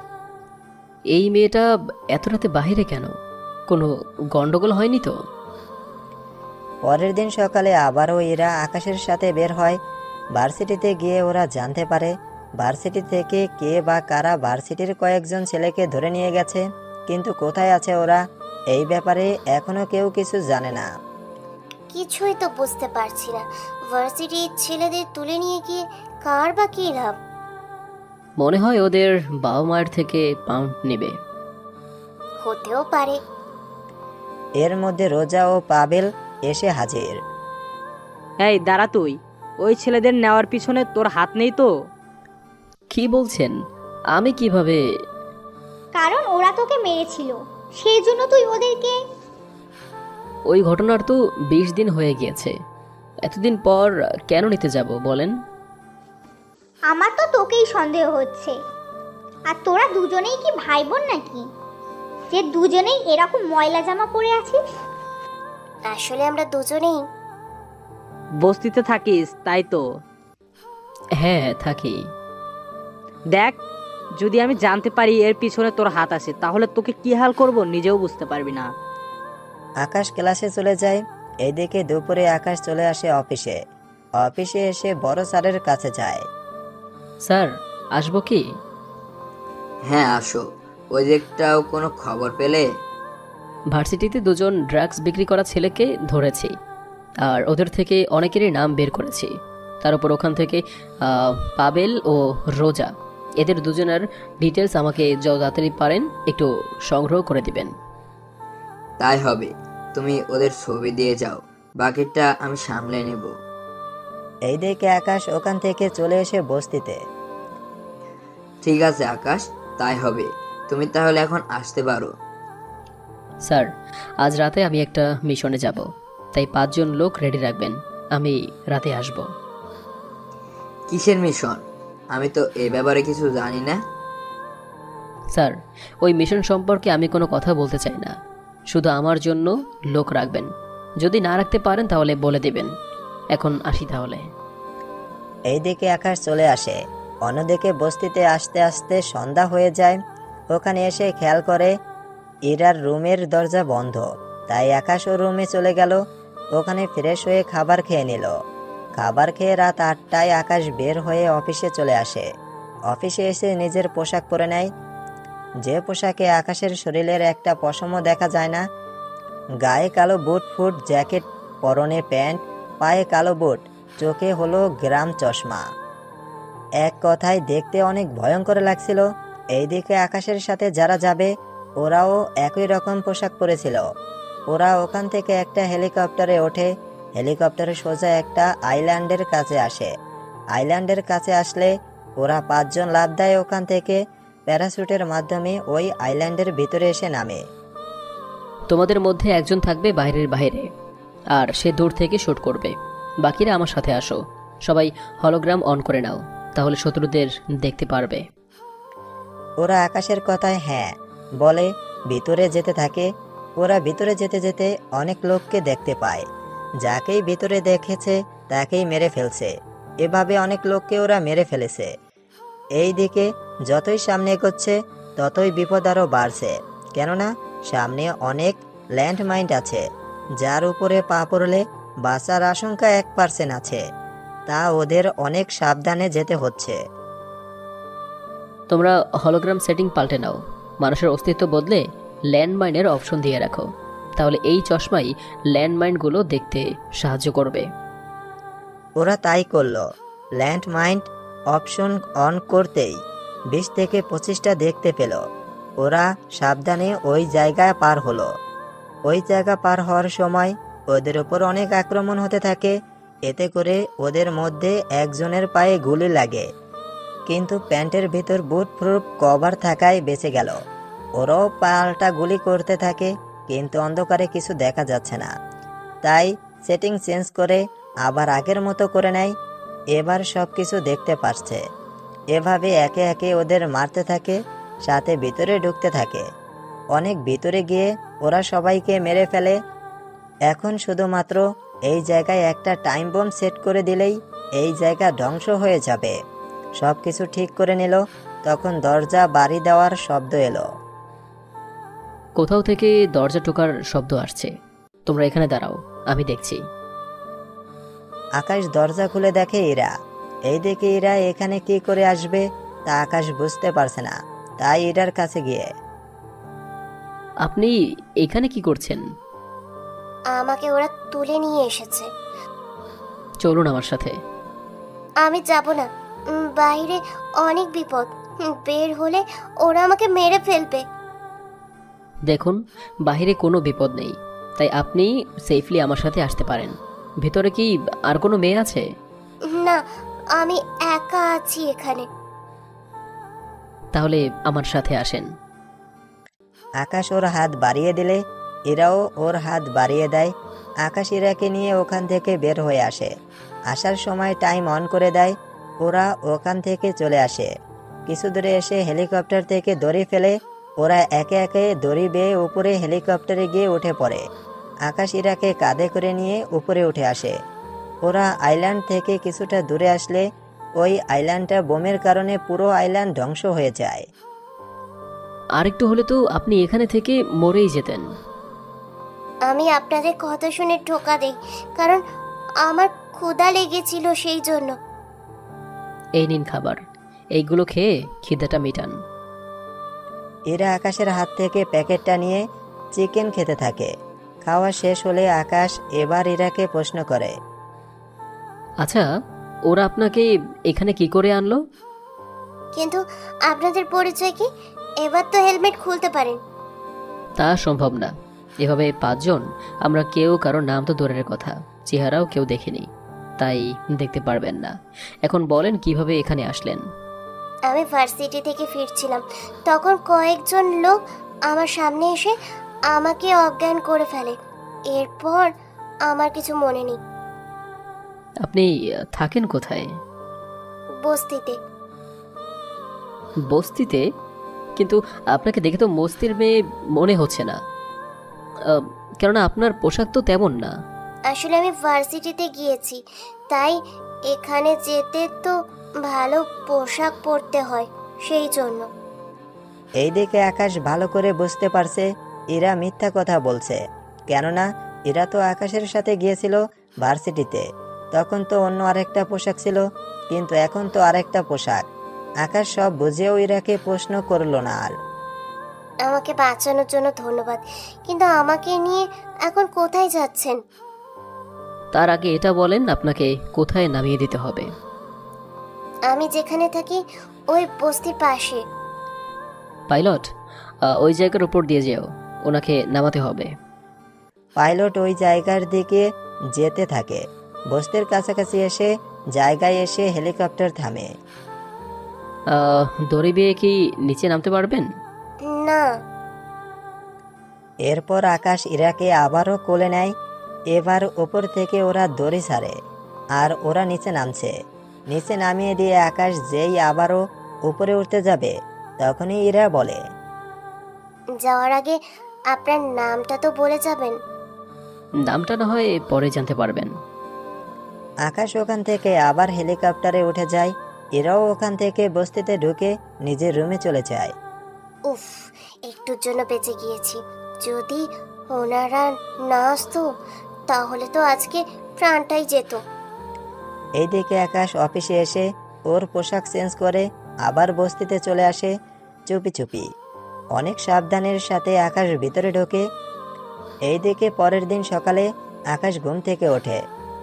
এই মেয়েটা এত রাতে বাইরে কেন? কোনো গন্ডগোল হয়নি তো? পরের দিন সকালে আবারও এরা আকাশের সাথে বের হয়। ভার্সিটিতে গিয়ে ওরা জানতে পারে ভার্সিটি থেকে কে বা কারা ভার্সিটির কয়েকজন ছেলেকে ধরে নিয়ে গেছে, কিন্তু কোথায় আছে ওরা এই ব্যাপারে এখনো কেউ কিছু জানে না। কিছুই তো বুঝতে পারছি না। ভার্সিটির ছেলেদের তুলে নিয়ে গিয়ে কার বা কি লাভ? মনে হয় ওদের বাবা মায়ের থেকে পাউন্ড নেবে। হতেও পারে। এর মধ্যে রোজা ও পাবেল এসে হাজির। এই দাঁড়া, তুই ওই ছেলেদের নেওয়ার পিছনে তোর হাত নেই তো? কি বলছেন? আমি কিভাবে? কারণ ওরা তোকে মেরেছিল, সেই জন্য তুই ওদেরকে। ওই ঘটনার তো 20 দিন হয়ে গিয়েছে। এতদিন পর কেন নিতে যাব বলেন? আমার তো তোকেই সন্দেহ হচ্ছে। আর তোরা দুজনেই কি ভাই বোন নাকি? যে দুজনেই এরকম ময়লা জামা পরে আছিস? আসলে আমরা দুজনেই। বস্তিতে থাকিস তাই তো? হ্যাঁ থাকি। দেখ, যদি আমি জানতে পারি এর পিছনে তোর হাত আছে, তাহলে তোকে কি হাল করব নিজেও বুঝতে পারবি না। আকাশ ক্লাসে চলে যায়। এইদিকে দুপুরে আকাশ চলে আসে অফিসে। অফিসে এসে বড় স্যারের কাছে যায়। স্যার আসবো কি? হ্যাঁ আসো। ওই দিকটাও কোনো খবর পেলে? ভার্সিটিতে দুজন ড্রাগস বিক্রি করা ছেলেকে ধরেছি, আর ওদের থেকে অনেকেরই নাম বের করেছি। তার উপর ওখান থেকে পাবেল ও রোজা, এদের দুজনের ডিটেলস আমাকে যত তাড়াতাড়ি পারেন একটু সংগ্রহ করে দিবেন। তাই হবে, তুমি ওদের ছবি দিয়ে যাও, বাকিটা আমি সামলে নেব। এইদিকে আকাশ ওখান থেকে চলে এসে বস্তিতে। ঠিক আছে আকাশ, তাই হবে। তুমি তাহলে এখন আসতে পারো। স্যার আজ রাতে আমি একটা মিশনে যাব, তাই 5 জন লোক রেডি রাখবেন, আমি রাতে আসব। কিসের মিশন? আমি তো এ ব্যাপারে কিছু জানি না। স্যার ওই মিশন সম্পর্কে আমি কোনো কথা বলতে চাই না, শুধু আমার জন্য লোক রাখবেন। যদি না রাখতে পারেন তাহলে বলে দিবেন। এখন আসি তাহলে। এইদিকে আকাশ চলে আসে। অন্যদিকে বস্তিতে আসতে আসতে সন্ধ্যা হয়ে যায়। ওখানে এসে খেয়াল করে ইরার রুমের দরজা বন্ধ। তাই আকাশ ও রুমে চলে গেল। ওখানে ফ্রেশ হয়ে খাবার খেয়ে নিল। খাবার খেয়ে রাত 8টায় আকাশ বের হয়ে অফিসে চলে আসে। অফিসে এসে নিজের পোশাক পরে নেয়, যে পোশাকে আকাশের শরীরের একটা পশমও দেখা যায় না। গায়ে কালো বুট ফুট জ্যাকেট, পরনে প্যান্ট, পায়ে কালো বুট, চোখে হলো গ্রাম চশমা। এক কথায় দেখতে অনেক ভয়ঙ্কর লাগছিল। এইদিকে আকাশের সাথে যারা যাবে ওরাও একই রকম পোশাক পরেছিল। ওরা ওখান থেকে একটা হেলিকপ্টারে ওঠে। হেলিকপ্টারে সোজা একটা আইল্যান্ডের কাছে আসে। আইল্যান্ডের কাছে আসলে ওরা 5 জন লাফ দেয় ওখান থেকে। প্যারাশুটের মাধ্যমে ওই আইল্যান্ডের ভিতরে এসে নামে। তোমাদের মধ্যে একজন থাকবে বাইরের বাইরে, আর সে দূর থেকে শুট করবে। বাকিরা আমার সাথে আসো। সবাই হলোগ্রাম অন করে নাও, তাহলে শত্রুদের দেখতে পারবে। ওরা আকাশের কথায় হ্যাঁ বলে ভিতরে যেতে থাকে। ওরা ভিতরে যেতে যেতে অনেক লোককে দেখতে পায়। যাকেই ভিতরে দেখেছে তাকেই মেরে ফেলছে। এভাবে অনেক লোককে ওরা মেরে ফেলেছে। এই দিকে যতই সামনে এগোচ্ছে ততই বিপদ আরও বাড়ছে, কেননা সামনে অনেক ল্যান্ডমাইন আছে, যার উপরে পা পড়লে বাঁচার আশঙ্কা 1% আছে। তা ওদের অনেক সাবধানে যেতে হচ্ছে। তোমরা হলোগ্রাম সেটিং পাল্টে নাও। মানুষের অস্তিত্ব বদলে ল্যান্ডমাইনের অপশন দিয়ে রাখো, তাহলে এই চশমাই ল্যান্ডমাইনগুলো দেখতে সাহায্য করবে। ওরা তাই করলো। ল্যান্ডমাইন অপশন অন করতেই 20 থেকে 25টা দেখতে পেল। ওরা সাবধানে ওই জায়গায় পার হলো। ওই জায়গা পার হওয়ার সময় ওদের ওপর অনেক আক্রমণ হতে থাকে। এতে করে ওদের মধ্যে একজনের পায়ে গুলি লাগে, কিন্তু প্যান্টের ভিতর বুট প্রুফ কভার থাকায় বেঁচে গেল। ওরাও পাল্টা গুলি করতে থাকে, কিন্তু অন্ধকারে কিছু দেখা যাচ্ছে না। তাই সেটিং চেঞ্জ করে আবার আগের মতো করে নেয়। এবার সব কিছু দেখতে পাচ্ছে। এভাবে একে একে ওদের মারতে থাকে, সাথে ভিতরে ঢুকতে থাকে। অনেক ভিতরে গিয়ে ওরা সবাইকে মেরে ফেলে। এখন শুধুমাত্র এই জায়গায় একটা টাইম বোম সেট করে দিলেই এই জায়গা ধ্বংস হয়ে যাবে। সব কিছু ঠিক করে নিল, তখন দরজা বাড়ি দেওয়ার শব্দ এলো। কোথাও থেকে দরজা টোকার শব্দ আসছে। তোমরা এখানে দাঁড়াও, আমি দেখছি। আকাশ দরজা খুলে দেখে ইরা। এই দেখে ইরা এখানে কি করে আসবে তা আকাশ বুঝতে পারছে না। তাই ইরার কাছে গিয়ে, আপনি এখানে কি করছেন? আমাকে ওরা তুলে নিয়ে এসেছে। চলুন আমার সাথে। আমি যাব না, বাইরে অনেক বিপদ। বের হলে ওরা আমাকে মেরে ফেলবে। দেখুন, বাইরে কোনো বিপদ নেই, তাই আপনি সেফলি আমার সাথে আসতে পারেন। ভিতরে কি আর কোনো মেয়ে আছে? না, আমি একা আছি এখানে। তাহলে আমার সাথে আসেন। আকাশ ওর হাত বাড়িয়ে দিলে ইরাও ওর হাত বাড়িয়ে দেয়। আকাশ ইরাকে নিয়ে ওখান থেকে বের হয়ে আসে। আসার সময় টাইম অন করে দেয়। ওরা ওখান থেকে চলে আসে। কিছু দূরে এসে হেলিকপ্টার থেকে দড়ি ফেলে ওরা একে একে দড়ি বেয়ে উপরে হেলিকপ্টারে গিয়ে উঠে পড়ে। আকাশ ইরাকে কাঁধে করে নিয়ে উপরে উঠে আসে। ওরা আইল্যান্ড থেকে কিছুটা দূরে আসলে ওই আইল্যান্ডটা বোমের কারণে পুরো আইল্যান্ড ধ্বংস হয়ে যায়। আরেকটু হলে তো আপনি এখানে থেকে মরেই যেতেন। আমি আপনাদের কথা শুনে ঠোকা দেই, কারণ আমার ক্ষুধা লেগেছিল সেই জন্য। এই নিন খাবার, এইগুলো খেয়ে খিদেটা মেটান। এরা আকাশের হাত থেকে প্যাকেটটা নিয়ে চিকেন খেতে থাকে। খাওয়া শেষ হলে আকাশ এবার ইরাকে প্রশ্ন করে, আচ্ছা, ওরা আপনাকে এখানে কি করে আনলো? কিন্তু আপনাদের পরিচয় কি? এবার তো হেলমেট খুলতে পারেন। তা সম্ভব না। এভাবে 5 জন, আমরা কেউ কারো নাম তো দূরের কথা, চেহারাও কেউ দেখেনি, তাই দেখতে পারবেন না। এখন বলেন কিভাবে এখানে আসলেন? আমি ভার্সিটি থেকে ফিরছিলাম, তখন কয়েকজন লোক আমার সামনে এসে আমাকে অজ্ঞান করে ফেলে। এরপর আমার কিছু মনে নেই। আপনি থাকেন কোথায়? বস্তিতে। বস্তিতে? কিন্তু আপনাকে দেখে তো মস্তির মেয়ে মনে হচ্ছে না, কেননা আপনার পোশাক তো তেমন না। আসলে আমি ভার্সিটিতে গিয়েছি, তাই এখানে যেতে তো ভালো পোশাক পরতে হয়, সেই জন্য। এইদিকে আকাশ ভালো করে বুঝতে পারছে ইরা মিথ্যা কথা বলছে, কেননা ইরা তো আকাশের সাথে গিয়েছিল ভার্সিটিতে। তখন তো অন্য আরেকটা পোশাক ছিল, কিন্তু এখন তো আরেকটা পোশাক। আকাশ সব বুঝেও ইরাকে প্রশ্ন করলো না আর। আমাকে বাঁচানোর জন্য ধন্যবাদ, কিন্তু আমাকে নিয়ে এখন কোথায় যাচ্ছেন? তার আগে এটা বলেন আপনাকে কোথায় নামিয়ে দিতে হবে। আমি যেখানে থাকি ওই বস্তির পাশে। পাইলট, ওই জায়গার উপর দিয়ে যেও, ওনাকে নামাতে হবে। পাইলট ওই জায়গার দিকে যেতে থাকে। বস্তির কাছাকাছি এসে জায়গায় এসে হেলিকপ্টার থামে। দড়ি বেয়ে কি নিচে নামতে পারবেন? না। এরপর আকাশ ইরাকে আবারও কোলে নেয়। এবার ওপর থেকে ওরা দড়ি ছাড়ে আর ওরা নিচে নামছে। নিচে নামিয়ে দিয়ে আকাশ যেই আবারও উপরে উঠতে যাবে, তখনই ইরা বলে, যাওয়ার আগে আপনার নামটা তো বলে যাবেন। নামটা না হয় পরে জানতে পারবেন। আকাশ ওখান থেকে আবার হেলিকপ্টারে উঠে যায়। এরাও ওখান থেকে বস্তিতে ঢুকে নিজের রুমে চলে যায়। উফ, একটুর জন্য বেঁচে গিয়েছি। যদি ওনারা না আসতো তাহলে তো আজকে প্রাণটাই যেত। এইদিকে আকাশ অফিসে এসে ওর পোশাক চেঞ্জ করে আবার বস্তিতে চলে আসে চুপি চুপি। অনেক সাবধানের সাথে আকাশ ভিতরে ঢোকে। এইদিকে পরের দিন সকালে আকাশ ঘুম থেকে ওঠে।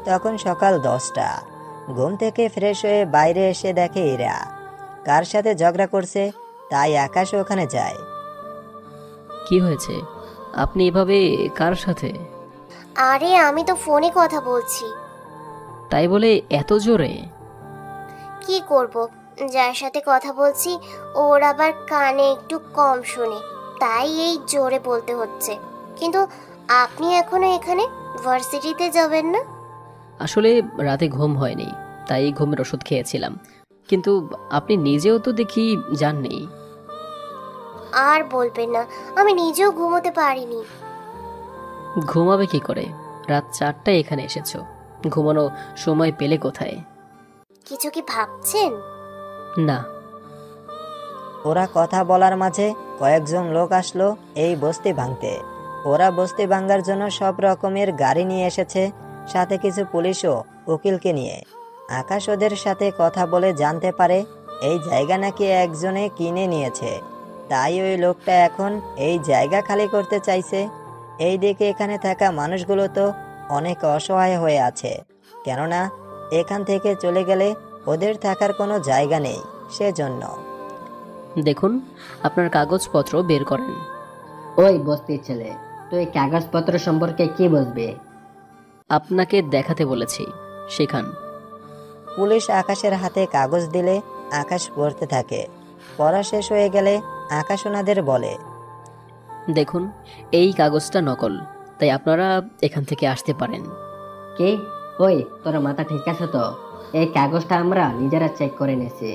তখন সকাল 10টা। ঘুম থেকে ফ্রেশ হয়ে বাইরে এসে দেখে ইরা কার সাথে ঝগড়া করছে, তাই আকাশ ওখানে যায়। কি হয়েছে? আপনি এভাবে কার সাথে? আরে আমি তো ফোনে কথা বলছি। তাই বলে এত জোরে? কি করব, যার সাথে কথা বলছি ওর আবার কানে একটু কম শোনে, তাই এই জোরে বলতে হচ্ছে। কিন্তু আপনি এখনো এখানে ভার্সিটিতে যাবেন না? আসলে রাতে ঘুম হয়নি, তাই ঘুমের ওষুধ খেয়েছিলাম। কিন্তু আপনি নিজেও তো দেখি জাননি। আর বলবেন না, আমি নিজেও ঘুমোতে পারিনি। ঘুমাবে কি করে? রাত 4টায় এখানে এসেছো, ঘুমানো সময় পেলে কোথায়? কিছু কি ভাবছেন? না। ওরা কথা বলার মাঝে কয়েকজন লোক আসলো এই বস্তি ভাঙতে। ওরা বস্তি ভাঙার জন্য সব রকমের গাড়ি নিয়ে এসেছে, সাথে কিছু পুলিশও উকিলকে নিয়ে। আকাশ ওদের সাথে কথা বলে জানতে পারে এই জায়গা নাকি একজনে কিনে নিয়েছে, তাই ওই লোকটা এখন এই জায়গা খালি করতে চাইছে। এই দিকে এখানে থাকা মানুষগুলো তো অনেক অসহায় হয়ে আছে, কেননা এখান থেকে চলে গেলে ওদের থাকার কোনো জায়গা নেই, সেজন্য। দেখুন, আপনার কাগজপত্র বের করেন। ওই বস্তির ছেলে, তুই কাগজপত্র সম্পর্কে কি বুঝবি? আপনাকে দেখাতে বলেছি, শেখান। পুলিশ আকাশের হাতে কাগজ দিলে আকাশ পড়তে থাকে। পড়া শেষ হয়ে গেলে আকাশ ওনাদের বলে, দেখুন, এই কাগজটা নকল, তাই আপনারা এখান থেকে আসতে পারেন। কি? ওই, তোর মাথা ঠিক আছে তো? এই কাগজটা আমরা নিজেরা চেক করে নিয়েছি,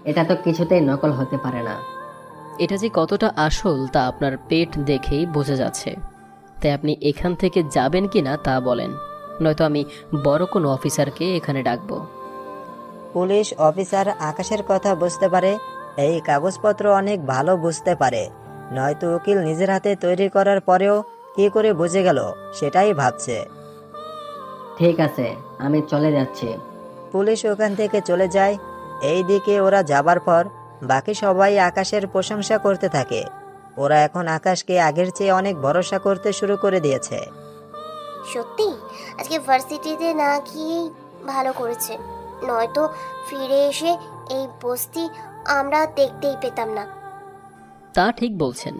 এটা তো কিছুতেই নকল হতে পারে না। এটা যে কতটা আসল তা আপনার পেট দেখেই বোঝা যাচ্ছে। তাই আপনি এখান থেকে যাবেন কি না তা বলেন, নয়তো আমি বড় কোনো অফিসারকে এখানে ডাকবো। পুলিশ অফিসার আকাশের কথা বুঝতে পারে, এই কাগজপত্র অনেক ভালো বুঝতে পারে, নয়তো উকিল নিজের হাতে তৈরি করার পরেও কি করে বুঝে গেল সেটাই ভাবছে। ঠিক আছে, আমি চলে যাচ্ছি। পুলিশ ওখান থেকে চলে যায়। এই দিকে ওরা যাবার পর বাকি সবাই আকাশের প্রশংসা করতে থাকে। ওরা এখন আকাশকে আগের চেয়ে অনেক ভরসা করতে শুরু করে দিয়েছে। সত্যি আজকে ভার্সিটিতে না গিয়েই ভালো করেছে, নয়তো ফিরে এসে এই বস্তি আমরা দেখতেই পেতাম না। তা ঠিক বলছেন।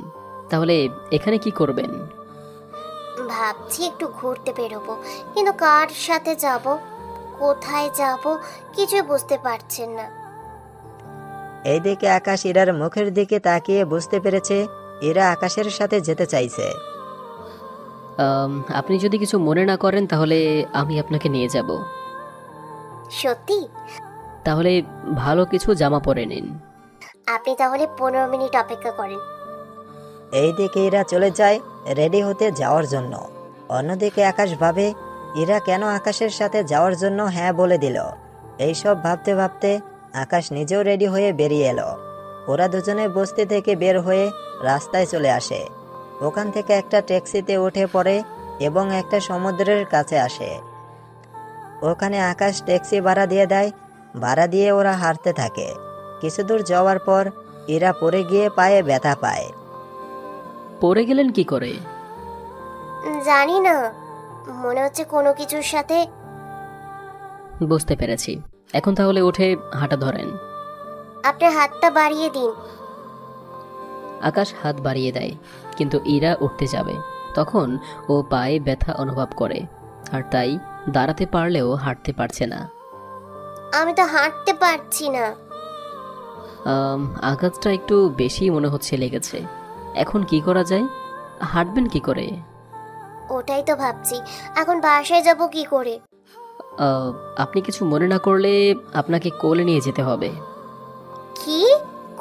তাহলে এখানে কি করবেন? ভাবছি একটু ঘুরতে বেরোবো, কিন্তু কার সাথে যাব, কোথায় যাব কিছু বুঝতে পারছেন না। এইদিকে আকাশ ইরার মুখের দিকে তাকিয়ে বুঝতে পেরেছে ইরা আকাশের সাথে যেতে চাইছে। আপনি যদি কিছু মনে না করেন তাহলে আমি আপনাকে নিয়ে যাব। সত্যি? তাহলে ভালো কিছু জামা পরে নিন। আপনি তাহলে 15 মিনিট অপেক্ষা করেন। এইদিকে ইরা চলে যায় রেডি হতে যাওয়ার জন্য। অন্যদিকে আকাশ ভাবে ইরা কেন আকাশের সাথে যাওয়ার জন্য হ্যাঁ বলে দিল। এইসব ভাবতে ভাবতে আকাশ নিজেও রেডি হয়ে বেরিয়ে এলো। ওরা দুজনে বস্তি থেকে বের হয়ে রাস্তায় চলে আসে। ওখান থেকে একটা ট্যাক্সিতে উঠে পড়ে এবং একটা সমুদ্রের কাছে আসে। ওখানে আকাশ ট্যাক্সি ভাড়া দিয়ে দেয়। ভাড়া দিয়ে ওরা হাঁটতে থাকে। কিছু দূর যাওয়ার পর ইরা পড়ে গিয়ে পায়ে ব্যথা পায়। পড়ে গেলেন কি করে? জানি না, মনে হচ্ছে কোনো কিছুর সাথে। বুঝতে পেরেছি। এখন তাহলে উঠে হাঁটা ধরেন। আপনার হাতটা বাড়িয়ে দিন। আকাশ হাত বাড়িয়ে দেয়, কিন্তু ইরা উঠতে যাবে তখন ও পায়ে ব্যথা অনুভব করে, আর তাই দাঁড়াতে পারলেও হাঁটতে পারছে না। আমি তো হাঁটতে পারছি না। আঘাতটা একটু বেশি মনে হচ্ছে লেগেছে। এখন কি করা যায়? হাঁটবেন কি করে? ওটাই তো ভাবছি, এখন বাসায় যাব কি করে। আপনি কিছু মনে না করলে আপনাকে কোলে নিয়ে যেতে হবে। কি?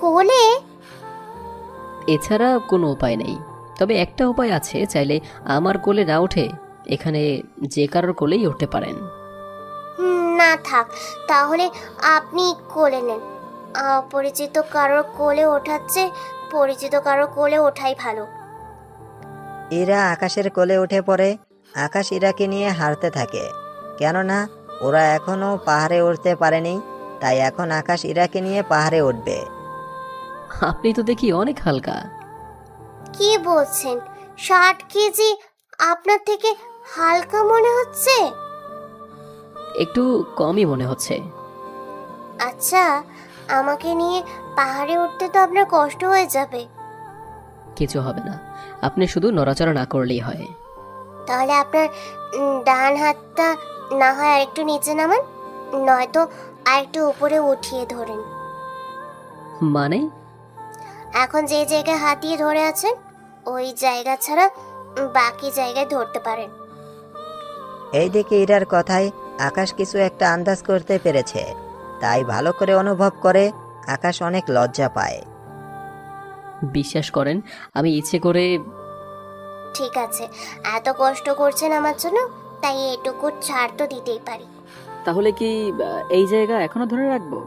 কোলে? এছাড়া কোনো উপায় নেই। তবে একটা উপায় আছে, চাইলে আমার কোলে না উঠে এখানে যে কারোর কোলেই উঠতে পারেন। না থাক, তাহলে আপনি কোলে নেন। অপরিচিত কারোর কোলে ওঠাচ্ছে, পরিচিত কারোর কোলে ওঠাই ভালো। ইরা আকাশের কোলে উঠে পড়ে। আকাশ ইরাকে নিয়ে হাঁটতে থাকে, কেননা ওরা এখনো পাহাড়ে উঠতে পারেনি। তাই এখন আকাশ ইরাকে নিয়ে পাহাড়ে উঠবে। আপনি তো দেখি অনেক হালকা। কি বলছেন? 60 কেজি আপনার থেকে হালকা মনে হচ্ছে? একটু কমই মনে হচ্ছে। আচ্ছা, আমাকে নিয়ে পাহাড়ে উঠতে তো আপনার কষ্ট হয়ে যাবে। কিছু হবে না, আপনি শুধু নড়াচড়া না করলেই হয়। তাহলে আপনার ডান হাতটা না হয় আরেকটু নিচে নামান, নয়তো আরেকটু উপরে উঠিয়ে ধরেন। মানে? এখন যে জায়গায় হাত দিয়ে ধরে আছেন ওই জায়গা ছাড়া বাকি জায়গায় ধরতে পারেন। এইদিকে ইরার কথায় আকাশ কিছু একটা আন্দাজ করতে পেরেছে। তাই ভালো করে অনুভব করে আকাশ অনেক লজ্জা পায়। বিশ্বাস করেন, আমি ইচ্ছে করে। ঠিক আছে, এত কষ্ট করছেন আমার জন্য, তাই এটুকু ছাড় তো দিতেই পারি। তাহলে কি এই জায়গা এখনো ধরে রাখবো?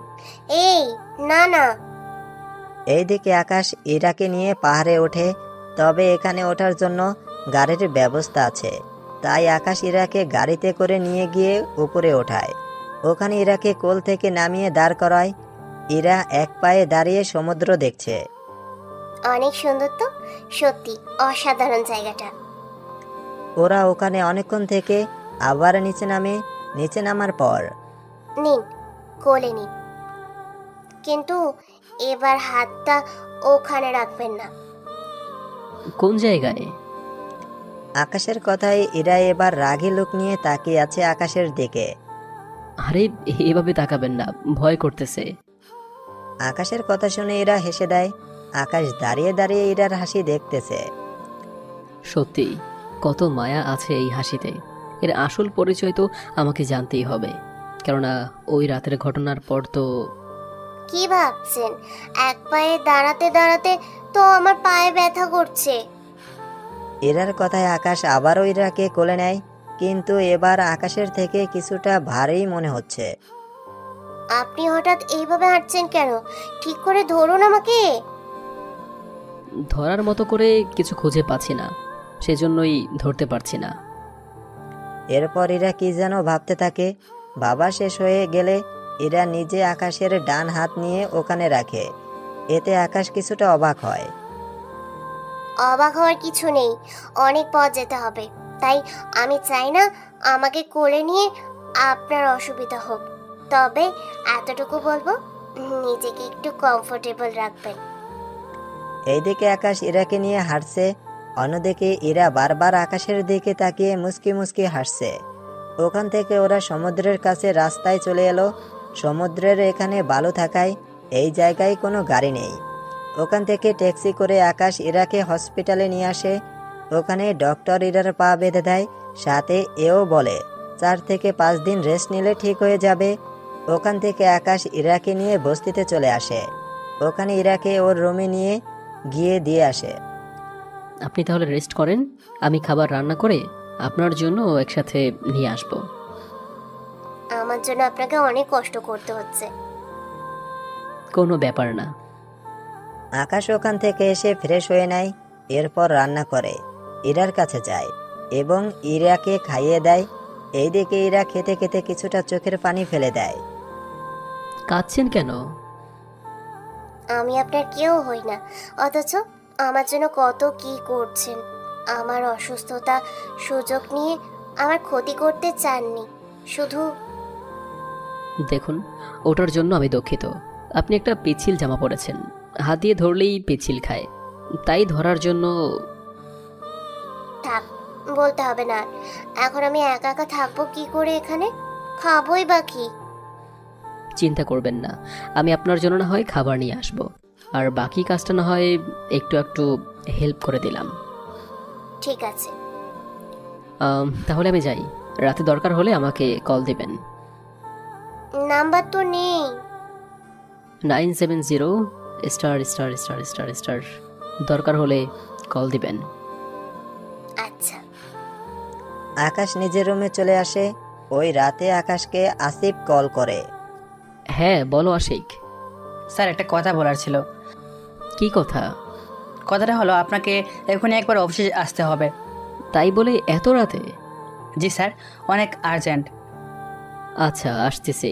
এই না না। এইদিকে আকাশ ইরাকে নিয়ে পাহাড়ে ওঠে। তবে এখানে ওঠার জন্য গাড়ির ব্যবস্থা আছে। তাই আকাশ ইরাকে গাড়িতে করে নিয়ে গিয়ে উপরে ওঠায়। ওখানে ইরাকে কোল থেকে নামিয়ে দাঁড় করায়। ইরা এক পায়ে দাঁড়িয়ে সমুদ্র দেখছে। অনেক সুন্দর তো, সত্যি অসাধারণ জায়গাটা। ওরা ওখানে অনেকক্ষণ থেকে আবার নিচে নামে। নিচে নামার পর নিন, কোলে নিন, কিন্তু এবার হাতটা ওখানে রাখবেন না। কোন জায়গায়? আকাশের কথায় ইরা এবার রাগী লোক নিয়ে তাকিয়ে আছে আকাশের দিকে। আরে এভাবে তাকাবেন না, ভয় করতেছে। আকাশের কথা শুনে ইরা হেসে দেয়। আকাশ দাঁড়িয়ে দাঁড়িয়ে ইরার হাসি দেখতেছে। সত্যি কত মায়া আছে এই হাসিতে। এর আসল পরিচয় তো আমাকে জানতেই হবে, কেননা ওই রাতের ঘটনার পর তো। কি ভাবছেন? এক পায়ে দাঁড়াতে দাঁড়াতে তো আমার পায়ে ব্যথা করছে। ইরার কথায় আকাশ আবারও ইরাকে কোলে নেয়, কিন্তু এবার আকাশের থেকে কিছুটা ভারী মনে হচ্ছে। আপনি হঠাৎ এইভাবে হাঁটছেন কেন? ঠিক করে ধরুন আমাকে। ধরার মতো করে কিছু খুঁজে পাচ্ছি না, সেজন্যই ধরতে পারছি না। এরপর ইরা কি যেন ভাবতে থাকে। বাবা শেষ হয়ে গেলে ইরা নিজে আকাশের ডান হাত নিয়ে ওখানে রাখে। এতে আকাশ কিছুটা অবাক হয়। অবাক হওয়ার কিছু নেই, অনেক পথ যেতে হবে, তাই আমি চাই না আমাকে কোলে নিয়ে আপনার অসুবিধা হোক। তবে এতটুকু বলবো, নিজেকে একটু কমফোর্টেবল রাখবেন। এইদিকে আকাশ ইরাকে নিয়ে হাঁটছে, অন্যদিকে ইরা বারবার আকাশের দিকে তাকিয়ে মুচকি মুচকি হাসছে। ওখান থেকে ওরা সমুদ্রের কাছে রাস্তায় চলে এলো। সমুদ্রের এখানে বালু থাকায় এই জায়গায় কোনো গাড়ি নেই। ওখান থেকে ট্যাক্সি করে আকাশ ইরাকে হসপিটালে নিয়ে আসে। ওখানে ডক্টর ইরার পা বেঁধে দেয়, সাথে এও বলে 4 থেকে 5 দিন রেস্ট নিলে ঠিক হয়ে যাবে। ওখান থেকে আকাশ ইরাকে নিয়ে বস্তিতে চলে আসে। ওখানে ইরাকে ওর রুমে নিয়ে গিয়ে দিয়ে আসে। আপনি তাহলে রেস্ট করেন, আমি খাবার রান্না করে আপনার জন্য একসাথে নিয়ে আসব। আমার জন্য আপনাকে অনেক কষ্ট করতে হচ্ছে। কোনো ব্যাপার না। আকাশ ওখান থেকে এসে ফ্রেশ হয়ে নেয়, এরপর রান্না করে ইরার কাছে যায় এবং ইরাকে খাইয়ে দেয়। এইদিকে ইরা খেতে খেতে কিছুটা চোখের পানি ফেলে দেয়। কাঁদছেন কেন? আমি আপনার কেউ হই না, অথচ আমার জন্য কত কি করছেন। আমার অসুস্থতা সুযোগ নিয়ে আমার ক্ষতি করতে চাননি। শুধু দেখুন, ওটার জন্য আমি দুঃখিত। আপনি একটা পিচ্ছিল জামা পরেছেন, হাত দিয়ে ধরলেই পিচ্ছিল খায়, তাই ধরার জন্য। থাক, বলতে হবে না আর। এখন আমি একা একা থাকবো কি করে এখানে? খাবোই বা কি? চিন্তা করবেন না, আমি আপনার জন্য না হয় খাবার নিয়ে আসব, আর বাকি কাজটা না হয় একটু একটু হেল্প করে দিলাম। ঠিক আছে। তাহলে আমি যাই, রাতে দরকার হলে আমাকে কল দেবেন। নাম্বার তো নেই। 970*****, দরকার হলে কল দিবেন। আচ্ছা। আকাশ নিজের রুমে চলে আসে। ওই রাতে আকাশকে আসিফ কল করে। হ্যাঁ বলো আশিক। স্যার, একটা কথা বলার ছিল। কি কথা? কথাটা হলো, আপনাকে এখনই একবার অফিসে আসতে হবে। তাই বলে এত রাতে? জি স্যার, অনেক আর্জেন্ট। আচ্ছা, আসতেছি।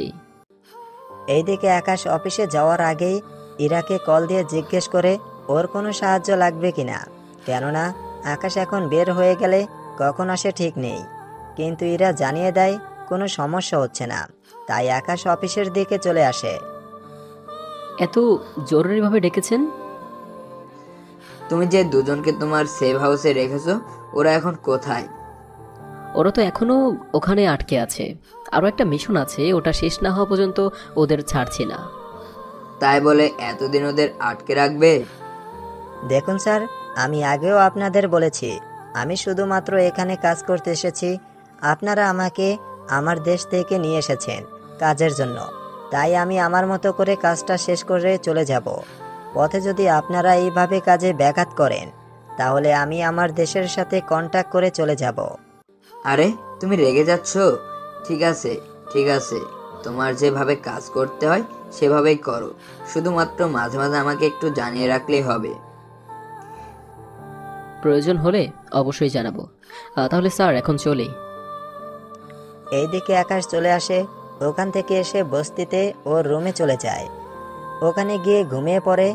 এইদিকে আকাশ অফিসে যাওয়ার আগেই ইরাকে কল দিয়ে জিজ্ঞেস করে ওর কোনো সাহায্য লাগবে কিনা, কেননা আকাশ এখন বের হয়ে গেলে কখন আসে ঠিক নেই। কিন্তু ইরা জানিয়ে দেয় কোনো সমস্যা হচ্ছে না, তাই আকাশ অফিসের দিকে চলে আসে। এত জরুরিভাবে ডেকেছেন? তুমি যে দুজনকে তোমার সেভ হাউসে রেখেছো, ওরা এখন কোথায়? ওরা তো এখনো ওখানে আটকে আছে। আরও একটা মিশন আছে, ওটা শেষ না হওয়া পর্যন্ত ওদের ছাড়ছি না। তাই বলে এতদিন ওদের আটকে রাখবে? দেখুন স্যার, আমি আগেও আপনাদের বলেছি আমি শুধুমাত্র এখানে কাজ করতে এসেছি। আপনারা আমাকে আমার দেশ থেকে নিয়ে এসেছেন কাজের জন্য, তাই আমি আমার মতো করে কাজটা শেষ করে চলে যাব। পথে যদি আপনারা এইভাবে কাজে ব্যাঘাত করেন, তাহলে আমি আমার দেশের সাথে কন্ট্যাক্ট করে চলে যাব। আরে, তুমি রেগে যাচ্ছ? ঠিক আছে ঠিক আছে, তোমার যেভাবে কাজ করতে হয় সেভাবেই করো, শুধুমাত্র মাঝে মাঝে আমাকে একটু জানিয়ে রাখলেই হবে। প্রয়োজন হলে অবশ্যই জানাবো। তাহলে স্যার এখন চলি। এইদিকে আকাশ চলে আসে। ওখান থেকে এসে বস্তিতে ওর রুমে চলে যায়। ওখানে গিয়ে ঘুমিয়ে পড়ে।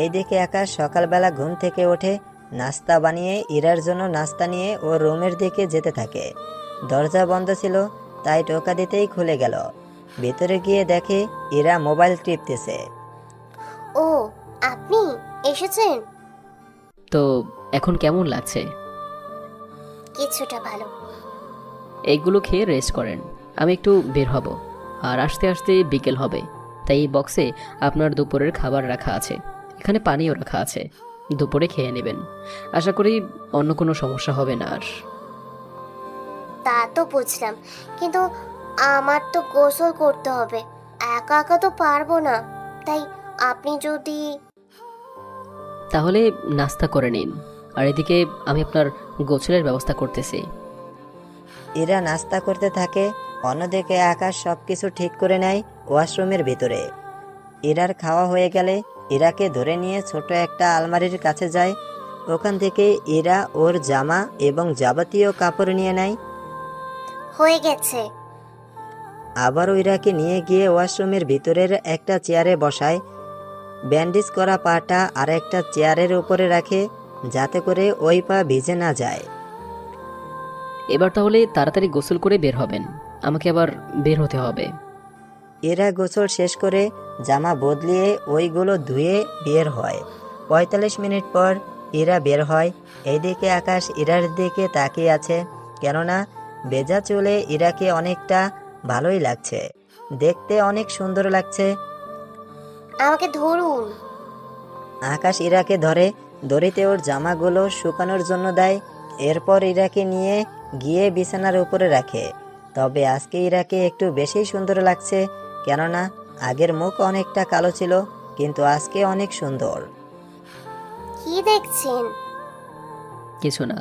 এইদিকে আকাশ সকালবেলা ঘুম থেকে ওঠে, নাস্তা বানিয়ে ইরার জন্য নাস্তা নিয়ে ওর রুমের দিকে যেতে থাকে। দরজা বন্ধ ছিল, তাই টোকা দিতেই খুলে গেল। ভিতরে গিয়ে দেখে ইরা মোবাইল টিপতেছে। ও, আপনি এসেছেন? তো এখন কেমন লাগছে? কিছুটা ভালো। এইগুলো খেয়ে রেস্ট করেন, আমি একটু বের হব, আর আসতে আসতে বিকেল হবে। তাই এই বক্সে আপনার দুপুরের খাবার রাখা আছে, এখানে পানিও রাখা আছে, দুপুরে খেয়ে নেবেন। আশা করি অন্য কোনো সমস্যা হবে না আর। তা তো বুঝলাম, কিন্তু আমার তো গোসল করতে হবে, একা একা তো পারবো না। তাই আপনি যদি তাহলে নাস্তা করে নিন, আর এদিকে আমি আপনার গোসলের ব্যবস্থা করতেছি। এরা নাস্তা করতে থাকে। অন্যদিকে আকাশ সবকিছু ঠিক করে নেয় ওয়াশরুমের ভিতরে। ইরার খাওয়া হয়ে গেলে ইরাকে ধরে নিয়ে ছোট একটা আলমারির কাছে যায়। ওখান থেকে ইরা ওর জামা এবং যাবতীয় কাপড় নিয়ে নেয়। হয়ে গেছে। আবারও ইরাকে নিয়ে গিয়ে ওয়াশরুমের ভিতরের একটা চেয়ারে বসায়। ব্যান্ডেজ করা পাটা আর একটা চেয়ারের উপরে রাখে, যাতে করে ওই পা ভিজে না যায়। এবার তাহলে তাড়াতাড়ি গোসল করে বের হবেন, আমাকে আবার বের হতে হবে। এরা গোসল শেষ করে জামা বদলিয়ে ওইগুলো ধুয়ে বের হয়। ৪৫ মিনিট পর ইরা বের হয়। এইদিকে আকাশ ইরার দিকে তাকিয়ে আছে, কেননা ভেজা চুলে ইরাকে অনেকটা ভালোই লাগছে, দেখতে অনেক সুন্দর লাগছে। আমাকে ধরুন। আকাশ ইরাকে ধরে দড়িতে ওর জামাগুলো শুকানোর জন্য দেয়। এরপর ইরাকে নিয়ে গিয়ে বিছানার উপরে রাখে। তবে আজকে ইরাকে একটু বেশি সুন্দর লাগছে, কেননা আগের মুখ অনেকটা কালো ছিল, কিন্তু আজকে অনেক সুন্দর। কি দেখছেন? কিছু না।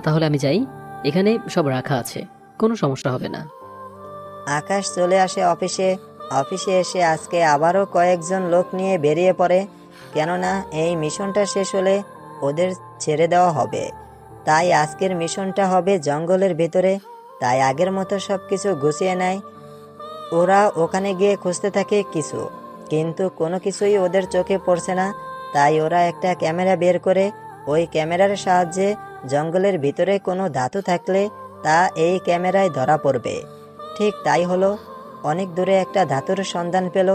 তাহলে আমি যাই, এখানে সব রাখা আছে, কোনো সমস্যা হবে না। আকাশ চলে আসে অফিসে। অফিসে এসে আজকে আবারও কয়েকজন লোক নিয়ে বেরিয়ে পড়ে, কেননা এই মিশনটা শেষ হলে ওদের ছেড়ে দেওয়া হবে। তাই আজকের মিশনটা হবে জঙ্গলের ভেতরে। তাই আগের মতো সব কিছু গুছিয়ে নেয়। ওরা ওখানে গিয়ে খুঁজতে থাকে কিছু, কিন্তু কোনো কিছুই ওদের চোখে পড়ছে না। তাই ওরা একটা ক্যামেরা বের করে ওই ক্যামেরার সাহায্যে জঙ্গলের ভিতরে কোনো ধাতু থাকলে তা এই ক্যামেরায় ধরা পড়বে। ঠিক তাই হলো। অনেক দূরে একটা ধাতুর সন্ধান পেল,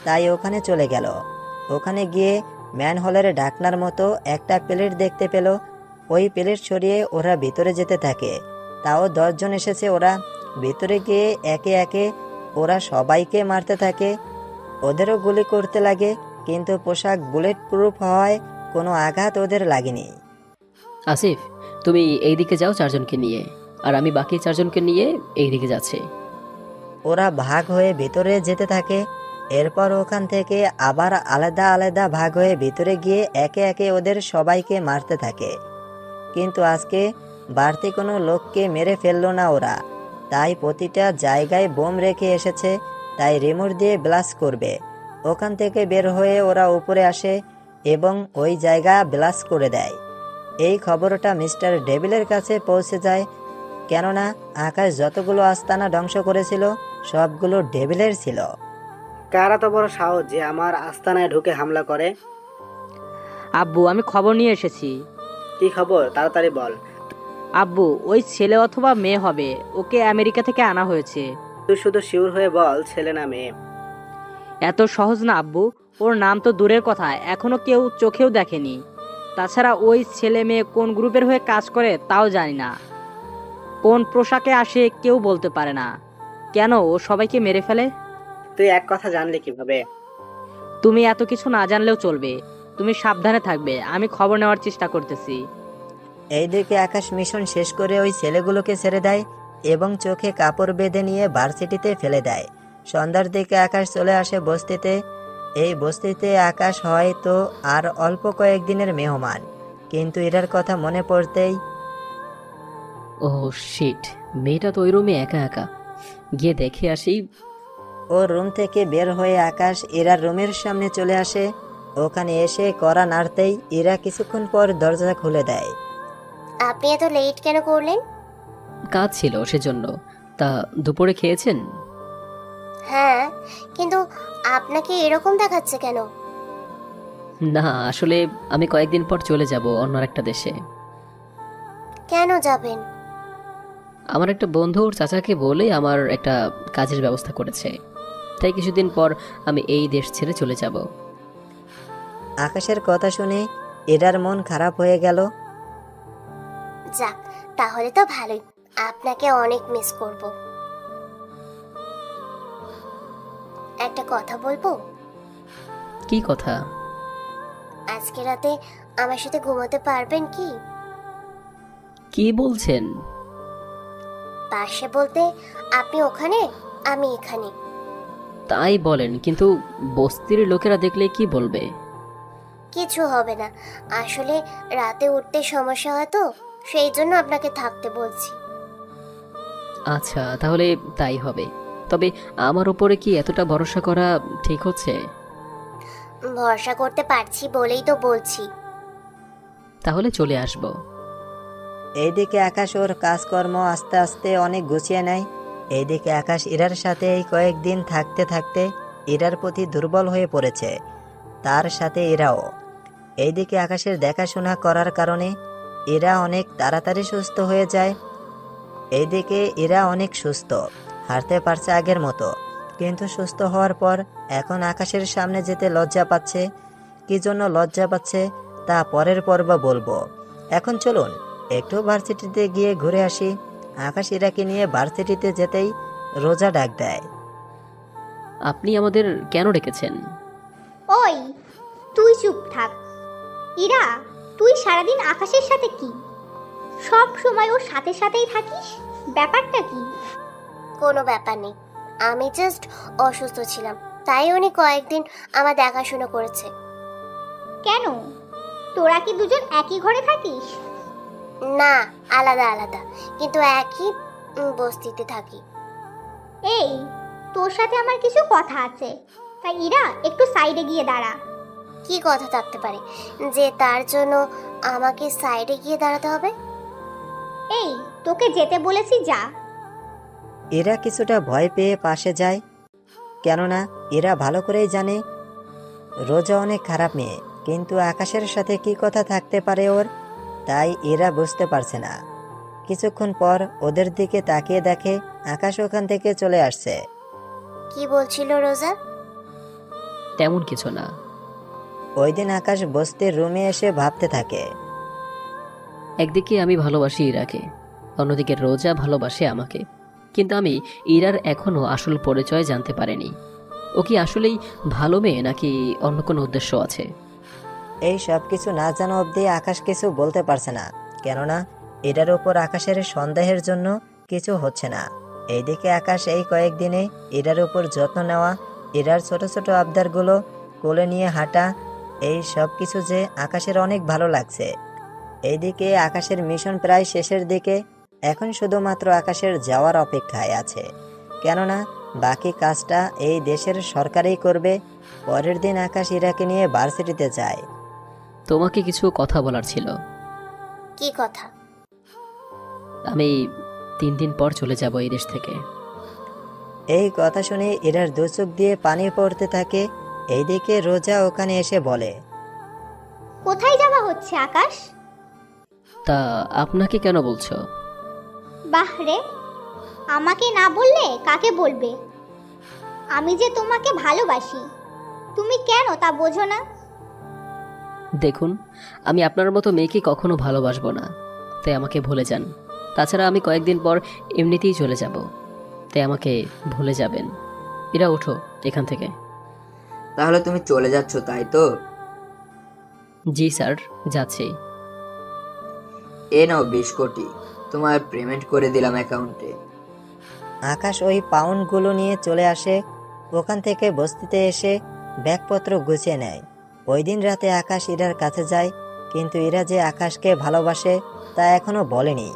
তাই ওখানে চলে গেল। ওখানে গিয়ে ম্যানহোলের ঢাকনার মতো একটা প্লেট দেখতে পেল। ওই প্লেট সরিয়ে ওরা ভিতরে যেতে থাকে। তাও 10 জন এসেছে। ওরা ভিতরে গিয়ে একে একে ওরা সবাইকে মারতে থাকে। ওদেরও গুলি করতে লাগে, কিন্তু পোশাক বুলেট প্রুফ হওয়ায় কোনো আঘাত ওদের লাগেনি। আসিফ, তুমি এই দিকে যাও 4 জনকে নিয়ে, আর আমি বাকি 4 জনকে নিয়ে এই দিকে যাচ্ছি। ওরা ভাগ হয়ে ভিতরে যেতে থাকে। এরপর ওখান থেকে আবার আলাদা আলাদা ভাগ হয়ে ভিতরে গিয়ে একে একে ওদের সবাইকে মারতে থাকে। কিন্তু আজকে বাড়তি কোনো লোককে মেরে ফেললো না ওরা। তাই প্রতিটা জায়গায় বোম রেখে এসেছে, তাই রিমোট দিয়ে ব্লাস্ট করবে। ওখান থেকে বের হয়ে ওরা উপরে আসে এবং ওই জায়গা ব্লাস্ট করে দেয়। এই খবরটা মিস্টার ডেভিলের কাছে পৌঁছে যায়, কেননা আকাশ যতগুলো আস্তানা ধ্বংস করেছিল সবগুলো ডেভিলের ছিল। কারা তো বড় সাহস যে আমার আস্তানায় ঢুকে হামলা করে? আব্বু, আমি খবর নিয়ে এসেছি। কি খবর, তাড়াতাড়ি বল। আব্বু, ওই ছেলে অথবা মেয়ে হবে, ওকে আমেরিকা থেকে আনা হয়েছে। তুই শুধু শিওর হয়ে বল ছেলে না মেয়ে। এত সহজ না আব্বু, ওর নাম তো দূরের কথা, এখনো কেউ চোখেও দেখেনি। তাছাড়া ওই ছেলে মেয়ে কোন গ্রুপের হয়ে কাজ করে তাও জানি না, কোন পোশাকে আসে কেউ বলতে পারে না। কেন ও সবাইকে মেরে ফেলে? তুই এক কথা জানলি কিভাবে? তুমি এত কিছু না জানলেও চলবে, তুমি সাবধানে থাকবে, আমি খবর নেওয়ার চেষ্টা করতেছি। এইদিকে আকাশ মিশন শেষ করে ওই ছেলেগুলোকে ছেড়ে দেয় এবং চোখে কাপড় বেঁধে নিয়ে ভার্সিটিতে ফেলে দেয়। সন্ধ্যার দিকে আকাশ চলে আসে বস্তিতে। এই বস্তিতে আকাশ হয়তো আর অল্প কয়েকদিনের মেহমান, কিন্তু এটার কথা মনে পড়তেই ও শিট, মেয়েটা তো ওই রুমে একা একা, গিয়ে দেখে আসি। ওর রুম থেকে বের হয়ে আকাশ ইরার রুমের সামনে চলে আসে। ওখানে এসে কড়া নাড়তেই ইরা কিছুক্ষণ পর দরজা খুলে দেয়। আপনি এত লেট কেন করলেন? কাজ ছিল সেজন্য। তা দুপুরে খেয়েছেন? হ্যাঁ, কিন্তু আপনাকে এরকম দেখাচ্ছে কেন? না, আসলে আমি কয়েকদিন পর চলে যাব অন্য একটা দেশে। কেন যাবেন? আমার একটা বন্ধু ওর চাচাকে বলে আমার একটা কাজের ব্যবস্থা করেছে, তাই কিছুদিন পর আমি এই দেশ ছেড়ে চলে যাব। আকাশের কথা শুনে ইরার মন খারাপ হয়ে গেল। যাক, তাহলে তো ভালোই, আপনাকে অনেক মিস করব। একটা কথা বলবো? কি কথা? আজকে রাতে আমার সাথে ঘুমাতে পারবেন কি? কি বলছেন? পাশে বলতে আপনি ওখানে, আমি এখানে। তাই বলেন, কিন্তু বস্তির লোকেরা দেখলে কি বলবে? কিছু হবে না, আসলে রাতে উঠতে সমস্যা হয় তো, সেই জন্য আপনাকে থাকতে বলছি। আচ্ছা, তাহলে তাই হবে। তবে আমার উপরে কি এতটা ভরসা করা ঠিক হচ্ছে? ভরসা করতে পারছি বলেই তো বলছি। তাহলে চলে আসবো। এইদিকে আকাশ ওর কাজকর্ম আস্তে আস্তে অনেক গুছিয়ে নেয়। এইদিকে আকাশ ইরার সাথে এই কয়েকদিন থাকতে থাকতে ইরার প্রতি দুর্বল হয়ে পড়েছে, তার সাথে ইরাও। এইদিকে আকাশের দেখাশোনা করার কারণে ইরা অনেক তাড়াতাড়ি সুস্থ হয়ে যায়। এইদিকে ইরা অনেক সুস্থ, হাঁটতে পারছে আগের মতো, কিন্তু সুস্থ হওয়ার পর এখন আকাশের সামনে যেতে লজ্জা পাচ্ছে। কি জন্য লজ্জা পাচ্ছে তা পরের পর্ব বলবো। এখন চলুন একটু ভার্সিটিতে গিয়ে ঘুরে আসি। আকাশ ইরাকে নিয়ে ভার্সিটিতে যেতেই রোজা ডাক দেয়। আপনি আমাদের কেন ডেকেছেন? ওই, তুই চুপ থাক। ইরা, তুই সারাদিন আকাশের সাথে কি? সব সময় ওর সাথে সাথেই থাকিস, ব্যাপারটা কি? কোনো ব্যাপার নেই, আমি জাস্ট অসুস্থ ছিলাম, তাই উনি কয়েকদিন আমার দেখাশোনা করেছে। কেন, তোরা কি দুজন একই ঘরে থাকিস? না, আলাদা আলাদা, কিন্তু একই বস্তিতে থাকি। এই, তোর সাথে আমার কিছু কথা আছে, তাই ইরা একটু সাইডে গিয়ে দাঁড়া। কি কথা থাকতে পারে যে তার জন্য আমাকে সাইডে গিয়ে দাঁড়াতে হবে? এই, তোকে যেতে বলেছি, যা। এরা কিছুটা ভয় পেয়ে পাশে যায়, কেননা এরা ভালো করেই জানে রোজা অনেক খারাপ মেয়ে, কিন্তু আকাশের সাথে কি কথা থাকতে পারে ওর, তাই এরা বুঝতে পারছে না। কিছুক্ষণ পর ওদের দিকে তাকিয়ে দেখে আকাশ ওখান থেকে চলে আসছে। কি বলছিল রোজা? তেমন কিছু না। ওই দিন আকাশ বস্তির রুমে এসে ভাবতে থাকে। একদিকে আমি ভালোবাসি ইরাকে, অন্যদিকে রোজা ভালোবাসে আমাকে, কিন্তু আমি ইরার এখনো আসল পরিচয় জানতে পারিনি। ও কি আসলেই ভালো মেয়ে নাকি অন্য কোনো উদ্দেশ্য আছে? এই সব কিছু না জানা অবধি আকাশ কিছু বলতে পারছে না, কেননা এটার উপর আকাশের সন্দেহের জন্য কিছু হচ্ছে না। এইদিকে আকাশ এই কয়েকদিনে এটার উপর যত্ন নেওয়া, এটার ছোট ছোট আবদারগুলো কোলে নিয়ে হাঁটা, এই সব কিছু যে আকাশের অনেক ভালো লাগছে। এইদিকে আকাশের মিশন প্রায় শেষের দিকে, এখন শুধুমাত্র আকাশের যাওয়ার অপেক্ষায় আছে, কেননা বাকি কাজটা এই দেশের সরকারই করবে। পরের দিন আকাশ ইরাকে নিয়ে ভার্সিটিতে যায়। তোমাকে কিছু কথা বলার ছিল। কি কথা? আমি 3 দিন পর চলে যাব এই দেশ থেকে। এই কথা শুনে ইরার দু চোখ দিয়ে পানি পড়তে থাকে। এইদিকে রোজা ওখানে এসে বলে, কোথায় যাওয়া হচ্ছে আকাশ? তা আপনাকে কেন বলছো? বাহ রে, আমাকে না বললে কাকে বলবে? আমি যে তোমাকে ভালোবাসি, তুমি কেন তা বোঝো না? দেখুন, আমি আপনার মতো মেয়েকে কখনো ভালোবাসবো না, তাই আমাকে ভুলে যান। তাছাড়া আমি কয়েকদিন পর এমনিতেই চলে যাব, তাই আমাকে ভুলে যাবেন। এরা ওঠো এখান থেকে। তাহলে তুমি চলে যাচ্ছ, তাই তো? জি স্যার, যাচ্ছি। এ নাও 20 কোটি, তোমার পেমেন্ট করে দিলাম অ্যাকাউন্টে। আকাশ ওই পাউন্ডগুলো নিয়ে চলে আসে। ওখান থেকে বস্তিতে এসে ব্যাগপত্র গুছিয়ে নেয়। ওই দিন রাতে আকাশ ইরার কাছে যায়, কিন্তু ইরা যে আকাশকে ভালোবাসে তা এখনো বলেনি।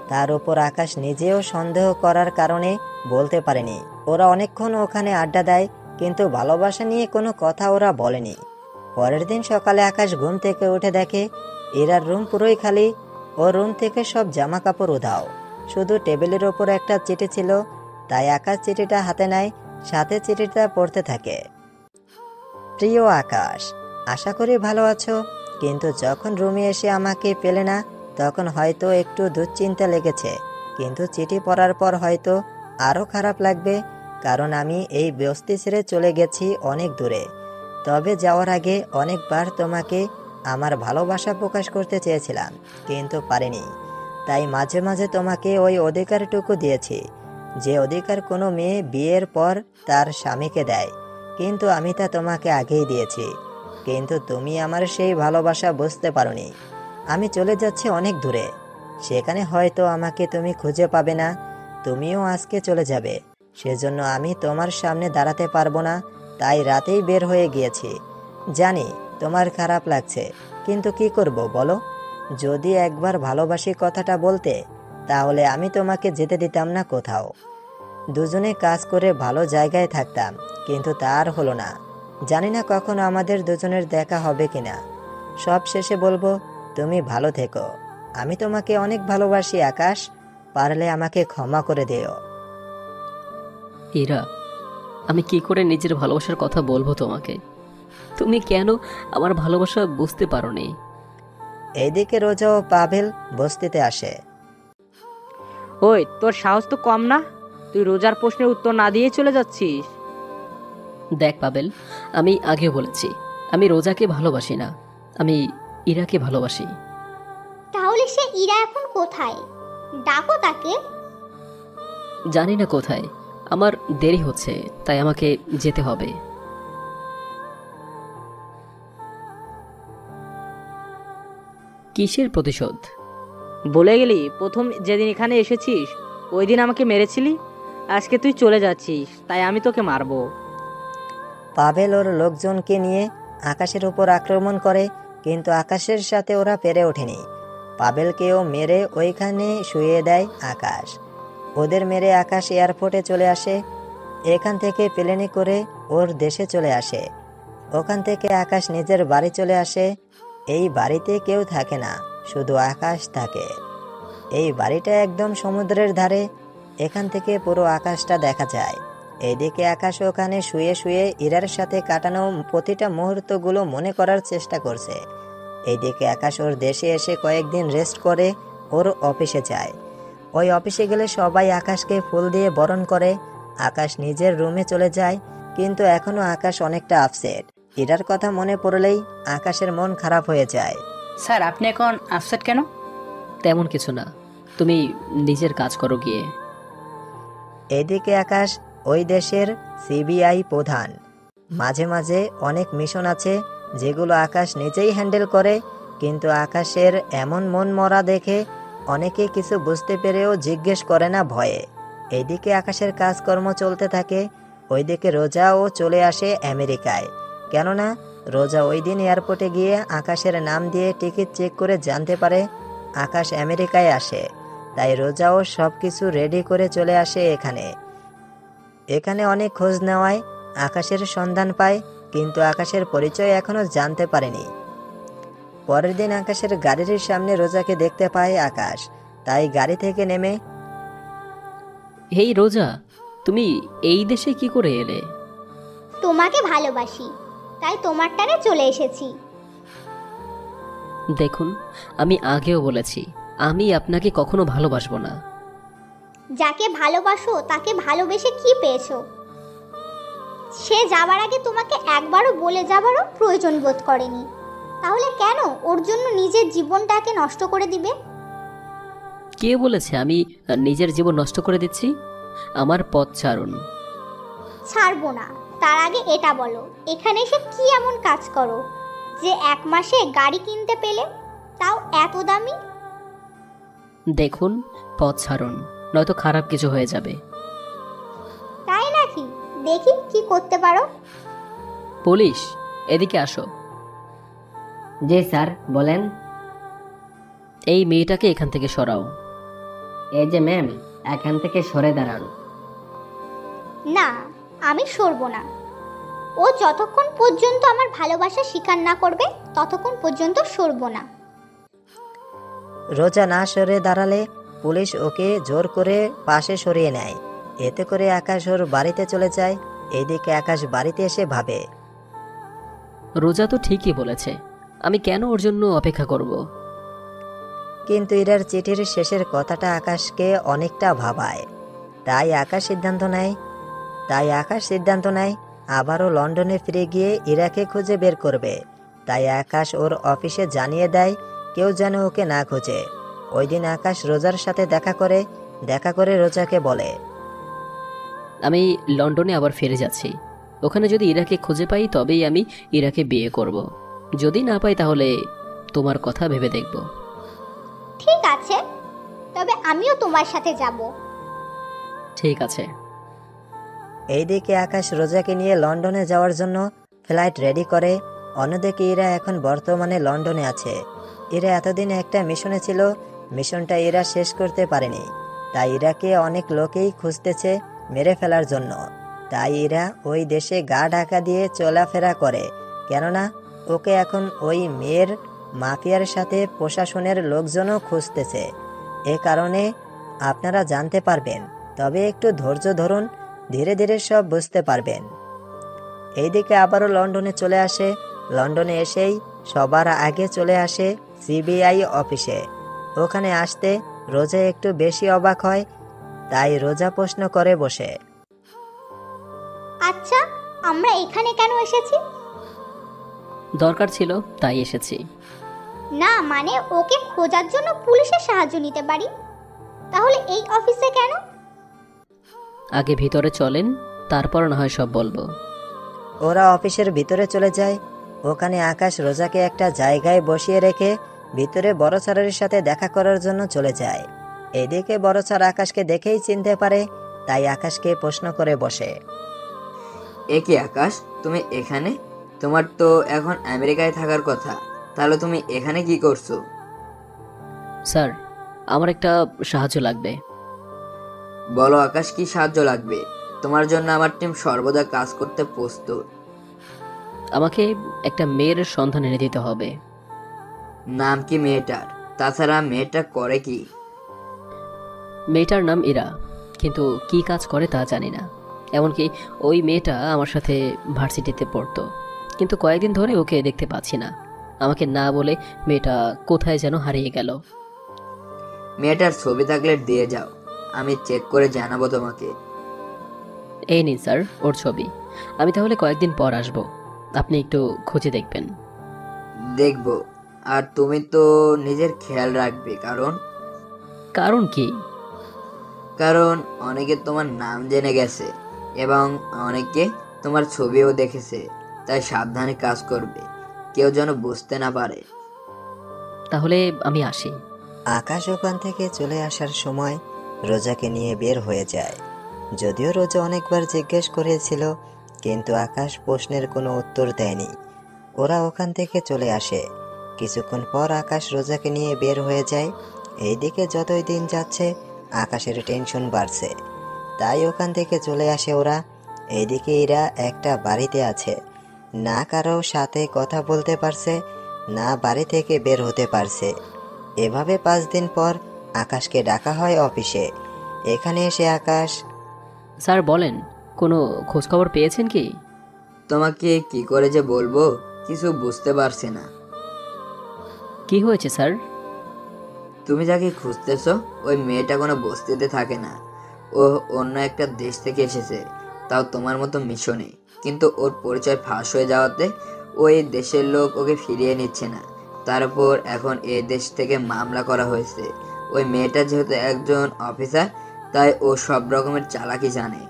তার উপর আকাশ নিজেও সন্দেহ করার কারণে বলতে পারেনি। ওরা অনেকক্ষণ ওখানে আড্ডা দেয়, কিন্তু ভালোবাসা নিয়ে কোনো কথা ওরা বলেনি। পরের দিন সকালে আকাশ ঘুম থেকে উঠে দেখে ইরার রুম পুরোই খালি। ওর রুম থেকে সব জামা কাপড় উধাও, শুধু টেবিলের ওপর একটা চিঠি ছিল। তাই আকাশ চিঠিটা হাতে নেয়, সাথে চিঠিটা পড়তে থাকে। প্রিয় আকাশ, আশা করি ভালো আছো, কিন্তু যখন রুমে এসে আমাকে পেলে না তখন হয়তো একটু দুশ্চিন্তা লেগেছে, কিন্তু চিঠি পড়ার পর হয়তো আরও খারাপ লাগবে, কারণ আমি এই বস্তি ছেড়ে চলে গেছি অনেক দূরে। তবে যাওয়ার আগে অনেকবার তোমাকে আমার ভালোবাসা প্রকাশ করতে চেয়েছিলাম, কিন্তু পারিনি। তাই মাঝে মাঝে তোমাকে ওই অধিকারটুকু দিয়েছি, যে অধিকার কোনো মেয়ে বিয়ের পর তার স্বামীকে দেয়, কিন্তু আমি তা তোমাকে আগেই দিয়েছি। কিন্তু তুমি আমার সেই ভালোবাসা বুঝতে পারোনি। আমি চলে যাচ্ছি অনেক দূরে, সেখানে হয়তো আমাকে তুমি খুঁজে পাবে না, তুমিও আজকে চলে যাবে। সেজন্য আমি তোমার সামনে দাঁড়াতে পারবো না, তাই রাতেই বের হয়ে গিয়েছি। জানি তোমার খারাপ লাগছে, কিন্তু কি করব বলো? যদি একবার ভালোবাসি কথাটা বলতে, তাহলে আমি তোমাকে যেতে দিতাম না কোথাও। দুজনে কাজ করে ভালো জায়গায় থাকতাম, কিন্তু তার হলো না। জানি না কখন আমাদের দুজনের দেখা হবে কিনা। সব শেষে বলবো, তুমি ভালো থেকো। আমি তোমাকে অনেক ভালোবাসি আকাশ, পারলে আমাকে ক্ষমা করে দিও। ইরা, আমি কি করে নিজের ভালোবাসার কথা বলবো তোমাকে? তুমি কেন আমার ভালোবাসা বুঝতে পারোনি? এইদিকে রোজা ও পাভেল বস্তিতে আসে। ওই, তোর সাহস তো কম না, তুই রোজার প্রশ্নের উত্তর না দিয়ে চলে যাচ্ছিস। দেখ পাবেল, আমি আগেও বলেছি, আমি রোজাকে ভালোবাসি না, আমি ইরাকে ভালোবাসি। তাহলে সে ইরা এখন কোথায়? ডাকো তাকে। জানি না কোথায়, আমার দেরি হচ্ছে, তাই আমাকে যেতে হবে। কিসের প্রতিশোধ? বলে গেলি প্রথম যেদিন এখানে এসেছিস ওই দিন আমাকে মেরেছিলি। আজকে তুই চলে যাচ্ছিস, তাই আমি তোকে মারবো। পাভেল ওর লোকজনকে নিয়ে আকাশের উপর আক্রমণ করে, কিন্তু আকাশের সাথে ওরা পেরে ওঠেনি। পাভেলকেও মেরে ওইখানে শুয়ে দেয় আকাশ। ওদের মেরে আকাশ এয়ারপোর্টে চলে আসে। এখান থেকে প্লেনে করে ওর দেশে চলে আসে। ওখান থেকে আকাশ নিজের বাড়ি চলে আসে। এই বাড়িতে কেউ থাকে না, শুধু আকাশ থাকে। এই বাড়িটা একদম সমুদ্রের ধারে। এখান থেকে পুরো আকাশটা দেখা যায়। এইদিকে আকাশ ওখানে শুয়ে শুয়ে ইরার সাথে কাটানো প্রতিটা মুহূর্তগুলো মনে করার চেষ্টা করছে। এইদিকে আকাশ ওর দেশে এসে কয়েকদিন রেস্ট করে ওর অফিসে যায়। ওই অফিসে গেলে সবাই আকাশকে ফুল দিয়ে বরণ করে। আকাশ নিজের রুমে চলে যায়, কিন্তু এখনো আকাশ অনেকটা আপসেট। ইরার কথা মনে পড়লেই আকাশের মন খারাপ হয়ে যায়। স্যার, আপনি এখন আপসেট কেন? তেমন কিছু না, তুমি নিজের কাজ করো গিয়ে। এদিকে আকাশ ওই দেশের সিবিআই প্রধান। মাঝে মাঝে অনেক মিশন আছে যেগুলো আকাশ নিজেই হ্যান্ডেল করে, কিন্তু আকাশের এমন মন মরা দেখে অনেকে কিছু বুঝতে পেরেও জিজ্ঞেস করে না ভয়ে। এইদিকে আকাশের কাজকর্ম চলতে থাকে। ওইদিকে রোজাও চলে আসে আমেরিকায়, কেননা রোজা ওই দিন এয়ারপোর্টে গিয়ে আকাশের নাম দিয়ে টিকিট চেক করে জানতে পারে আকাশ আমেরিকায় আসে। তাই রোজাও সব কিছু রেডি করে চলে আসে এখানে। এখানে অনেক খোঁজ নেওয়ায় আকাশের সন্ধান পায়, কিন্তু আকাশের পরিচয় এখনো জানতে পারেনি। পরের দিন আকাশের গাড়ির সামনে রোজাকে দেখতে পায় আকাশ, তাই গাড়ি থেকে নেমে, হেই রোজা, তুমি এই দেশে কি করে এলে? তোমাকে ভালোবাসি, তাই তোমার টানে চলে এসেছি। দেখুন, আমি আগেও বলেছি, আমি আপনাকে কখনো ভালোবাসবো না। যাকে ভালোবাসো তাকে ভালোবেসে কি পেয়েছো? সে যাবার আগে তোমাকে একবারও বলে যাবারও প্রয়োজন বোধ করেনি, তাহলে কেন ওর জন্য নিজের জীবনটাকে নষ্ট করে দিবে? কে বলেছে আমি নিজের জীবন নষ্ট করে দিচ্ছি? আমার পথ ছাড়ুন। ছাড়বো না, তার আগে এটা বলো, এখানে এসে কি এমন কাজ করো যে 1 মাসে গাড়ি কিনতে পেলে, তাও এত দামি? দেখুন, পথ ছাড়ুন, নয়তো খারাপ কিছু হয়ে যাবে। তাই নাকি? দেখি কি করতে পারো। পুলিশ, এদিকে আসো। জি স্যার, বলেন। এই মেয়েটাকে এখান থেকে সরাও। এই যে ম্যাম, এখান থেকে সরে দাঁড়ান। না, আমি সরবো না। ও যতক্ষণ পর্যন্ত আমার ভালোবাসা স্বীকার না করবে ততক্ষণ পর্যন্ত সরবো না। রোজা না সরে দাঁড়ালে পুলিশ ওকে জোর করে পাশে সরিয়ে নেয়। এতে করে আকাশ ওর বাড়িতে চলে যায়। এদিকে আকাশ বাড়িতে এসে ভাবে, রোজা তো ঠিকই বলেছে, আমি কেন ওর জন্য অপেক্ষা করব? কিন্তু ইরার চিঠির শেষের কথাটা আকাশকে অনেকটা ভাবায়। তাই আকাশ সিদ্ধান্ত নেয় আবারও লন্ডনে ফিরে গিয়ে ইরাকে খুঁজে বের করবে। তাই আকাশ ওর অফিসে জানিয়ে দেয় কেউ যেন ওকে না খোঁজে। ওই দিন আকাশ রোজার সাথে দেখা করে রোজাকে বলে, আমি লন্ডনে আবার ফিরে যাচ্ছি। ওখানে যদি ইরাকে খুঁজে পাই তবেই আমি ইরাকে বিয়ে করব। যদি না পাই তাহলে তোমার কথা ভেবে দেখব। ঠিক আছে, তবে আমিও তোমার সাথে যাব। ঠিক আছে। এইদিকে আকাশ রোজাকে নিয়ে লন্ডনে যাওয়ার জন্য ফ্লাইট রেডি করে। অন্যদিকে ইরা এখন বর্তমানে লন্ডনে আছে। ইরা এতদিন একটা মিশনে ছিল, মিশনটা ইরা শেষ করতে পারেনি। তাই ইরাকে অনেক লোকেই খুঁজতেছে মেরে ফেলার জন্য। তাই ইরা ওই দেশে গা ঢাকা দিয়ে চলাফেরা করে, কেননা ওকে এখন ওই মেয়ের মাফিয়ার সাথে প্রশাসনের লোকজনও খুঁজতেছে। এ কারণে আপনারা জানতে পারবেন, তবে একটু ধৈর্য ধরুন, ধীরে ধীরে সব বুঝতে পারবেন। এইদিকে আবারও লন্ডনে চলে আসে। লন্ডনে এসেই সবার আগে চলে আসে সিবিআই অফিসে। ওখানে আসতে রোজা একটু বেশি অবাক হয়, তাই রোজা প্রশ্ন করে বসে। আচ্ছা, আমরা এখানে কেন এসেছি? দরকার ছিল তাই এসেছি। না মানে ওকে খোঁজার জন্য পুলিশের সাহায্য নিতে পারি, তাহলে এই অফিসে কেন? আগে ভিতরে চলেন, তারপর না হয় সব বলবো। ওরা অফিসের ভিতরে চলে যায়। ওখানে আকাশ রোজাকে একটা জায়গায় বসিয়ে রেখে ভিতরে বড় স্যারের সাথে দেখা করার জন্য চলে যায়। এদিকে বড় স্যার আকাশকে দেখেই চিনতে পারে, তাই আকাশকে প্রশ্ন করে বসে। এ কি আকাশ, তুমি এখানে? তোমার তো এখন আমেরিকায় থাকার কথা, তাহলে তুমি এখানে কি করছো? স্যার, আমার একটা সাহায্য লাগবে। বলো আকাশ, কি সাহায্য লাগবে? তোমার জন্য আমার টিম সর্বদা কাজ করতে প্রস্তুত। আমাকে একটা মেয়ের সন্ধান এনে দিতে হবে। নাম কি মেয়েটার? তাছাড়া মেয়েটা করে কি? মেয়েটার নাম ইরা, কিন্তু কি কাজ করে তা জানি না। এমনকি ওই মেয়েটা আমার সাথে ভার্সিটিতে পড়তো, কিন্তু কয়েকদিন ধরে ওকে দেখতে পাচ্ছি না। আমাকে না বলে মেয়েটা কোথায় যেন হারিয়ে গেল। মেয়েটার ছবি থাকলে দিয়ে যাও, আমি চেক করে জানাবো তোমাকে। এই নিন স্যার ওর ছবি। আমি তাহলে কয়েকদিন পর আসব, আপনি একটু খুঁজে দেখবেন। দেখবো, আর তুমি তো নিজের খেয়াল রাখবে। কারণ কি? কারণ অনেকে তোমার নাম জেনে গেছে এবং অনেকে তোমার ছবিও দেখেছে, তাই সাবধানে কাজ করবে, কেউ যেন বুঝতে না পারে। তাহলে আমি আসি। আকাশ ওখান থেকে চলে আসার সময় রোজাকে নিয়ে বের হয়ে যায়। যদিও রোজা অনেকবার জিজ্ঞেস করেছিল, কিন্তু আকাশ প্রশ্নের কোনো উত্তর দেয়নি। ওরা ওখান থেকে চলে আসে। কিছুক্ষণ পর আকাশ রোজাকে নিয়ে বের হয়ে যায়। এইদিকে যতই দিন যাচ্ছে আকাশের টেনশন বাড়ছে, তাই ওখান থেকে চলে আসে ওরা। এইদিকে এরা একটা বাড়িতে আছে, না কারো সাথে কথা বলতে পারছে, না বাড়ি থেকে বের হতে পারছে। এভাবে 5 দিন পর আকাশকে ডাকা হয় অফিসে। এখানে এসে আকাশ, স্যার বলেন, কোনো খোঁজখবর পেয়েছেন কি? তোমাকে কি করে যে বলবো, কিছু বুঝতে পারছি না। কি হয়েছে স্যার? তুমি যাকে খুঁজতেছো ওই মেয়েটা কোনো বস্তিতে থাকে না, ও অন্য একটা দেশ থেকে এসেছে, তাও তোমার মতো মিশনে। কিন্তু ওর পরিচয় ফাঁস হয়ে যাওয়াতে ওই দেশের লোক ওকে ফিরিয়ে নিচ্ছে না। তার উপর এখন এই দেশ থেকে মামলা করা হয়েছে। ওই মেয়েটা যেহেতু একজন অফিসার, তাই ও সব রকমের চালাকি জানে।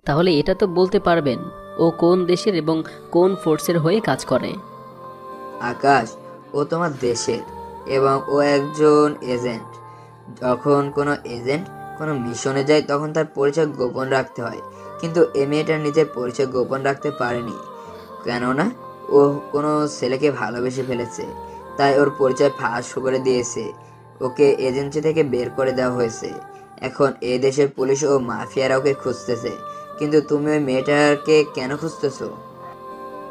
তাহলে এটা তো বলতে পারবেন ও কোন দেশের এবং কোন ফোর্সের হয়ে কাজ করে? আকাশ, ও তোমার দেশের এবং ও একজন এজেন্ট। যখন কোনো এজেন্ট কোনো মিশনে যায় তখন তার পরিচয় গোপন রাখতে হয়, কিন্তু এই মেয়েটা নিজের পরিচয় গোপন রাখতে পারেনি, কেননা ও কোনো ছেলেকে ভালোবেসে ফেলেছে। তাই ওর পরিচয় ফাঁস করে দিয়েছে, ওকে এজেন্সি থেকে বের করে দেওয়া হয়েছে। এখন এই দেশের পুলিশ ও মাফিয়ারা ওকে খুঁজতেছে। কিন্তু তুমি ওই মেয়েটাকে কেন খুঁজতেছো?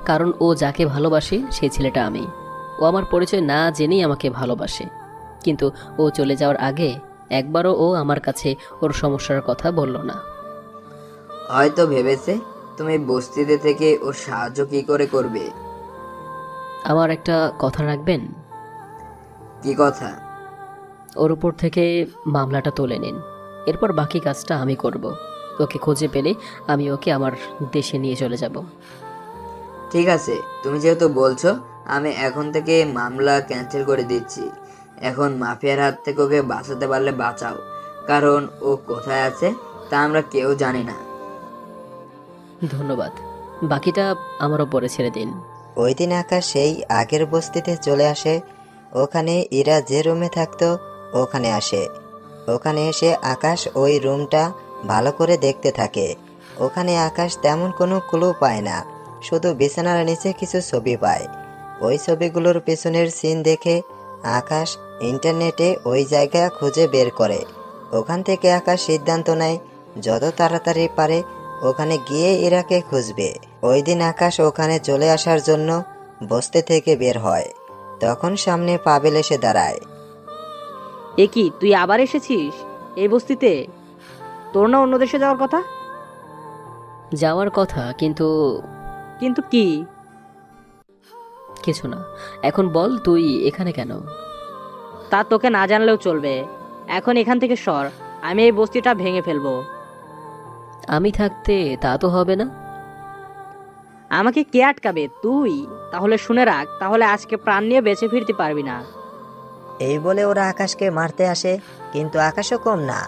কারণ ও যাকে ভালোবাসে সেই ছেলেটা আমি। ও আমার পরিচয় না জেনেই আমাকে ভালোবাসে, কিন্তু ও চলে যাওয়ার আগে একবারও ও আমার কাছে ওর সমস্যার কথা বলল না। হয়তো ভেবেছে তুমি বস্তিতে থেকে ওর সাহায্য কি করে করবে। আমার একটা কথা রাখবেন? কি কথা? ওর উপর থেকে মামলাটা তুলে নিন, এরপর বাকি কাজটা আমি করব। ওকে খুঁজে পেলে আমি ওকে আমার দেশে নিয়ে চলে যাব। ঠিক আছে, তুমি যেহেতু বলছো, আমি এখন থেকে মামলা ক্যান্সেল করে দিচ্ছি। এখন মাফিয়ার হাত থেকে ওকে বাঁচাতে পারলে বাঁচাও, কারণ ও কোথায় আছে তা আমরা কেউ জানি না। ধন্যবাদ, বাকিটা আমার ওপরে ছেড়ে দিন। ওই দিন আকাশ সেই আগের বস্তিতে চলে আসে। ওখানে ইরা যে রুমে থাকতো ওখানে আসে। ওখানে এসে আকাশ ওই রুমটা ভালো করে দেখতে থাকে। ওখানে আকাশ তেমন কোনো ক্লু পায় না, শুধু বিছানার নিচে কিছু ছবি পায়। ওই ছবিগুলোর পেছনের সিন দেখে আকাশ ইন্টারনেটে ওই জায়গা খুঁজে বের করে। ওখান থেকে আকাশ সিদ্ধান্ত নেয় যত তাড়াতাড়ি পারে ওখানে গিয়ে ইরাকে খুঁজবে। ওই দিন আকাশ ওখানে চলে আসার জন্য বস্তি থেকে বের হয়। তখন সামনে পাবেল এসে দাঁড়ায়। এ কি, তুই আবার এসেছিস এই বস্তিতে? তোর না অন্য দেশে যাওয়ার কথা? যাওয়ার কথা, কিন্তু কিন্তু কি? কিছু না। এখন বল, তুই এখানে কেন? তা তোকে না জানলেও চলবে। এখন এখান থেকে সর, আমি এই বস্তিটা ভেঙে ফেলবো। আমি থাকতে তা তো হবে না। আমাকে কে আটকাবে? তুই? তাহলে শুনে রাখ, তাহলে আজকে প্রাণ নিয়ে বেঁচে ফিরতে পারবি না। এই বলে ওরা আকাশকে মারতে আসে, কিন্তু আকাশও কম না,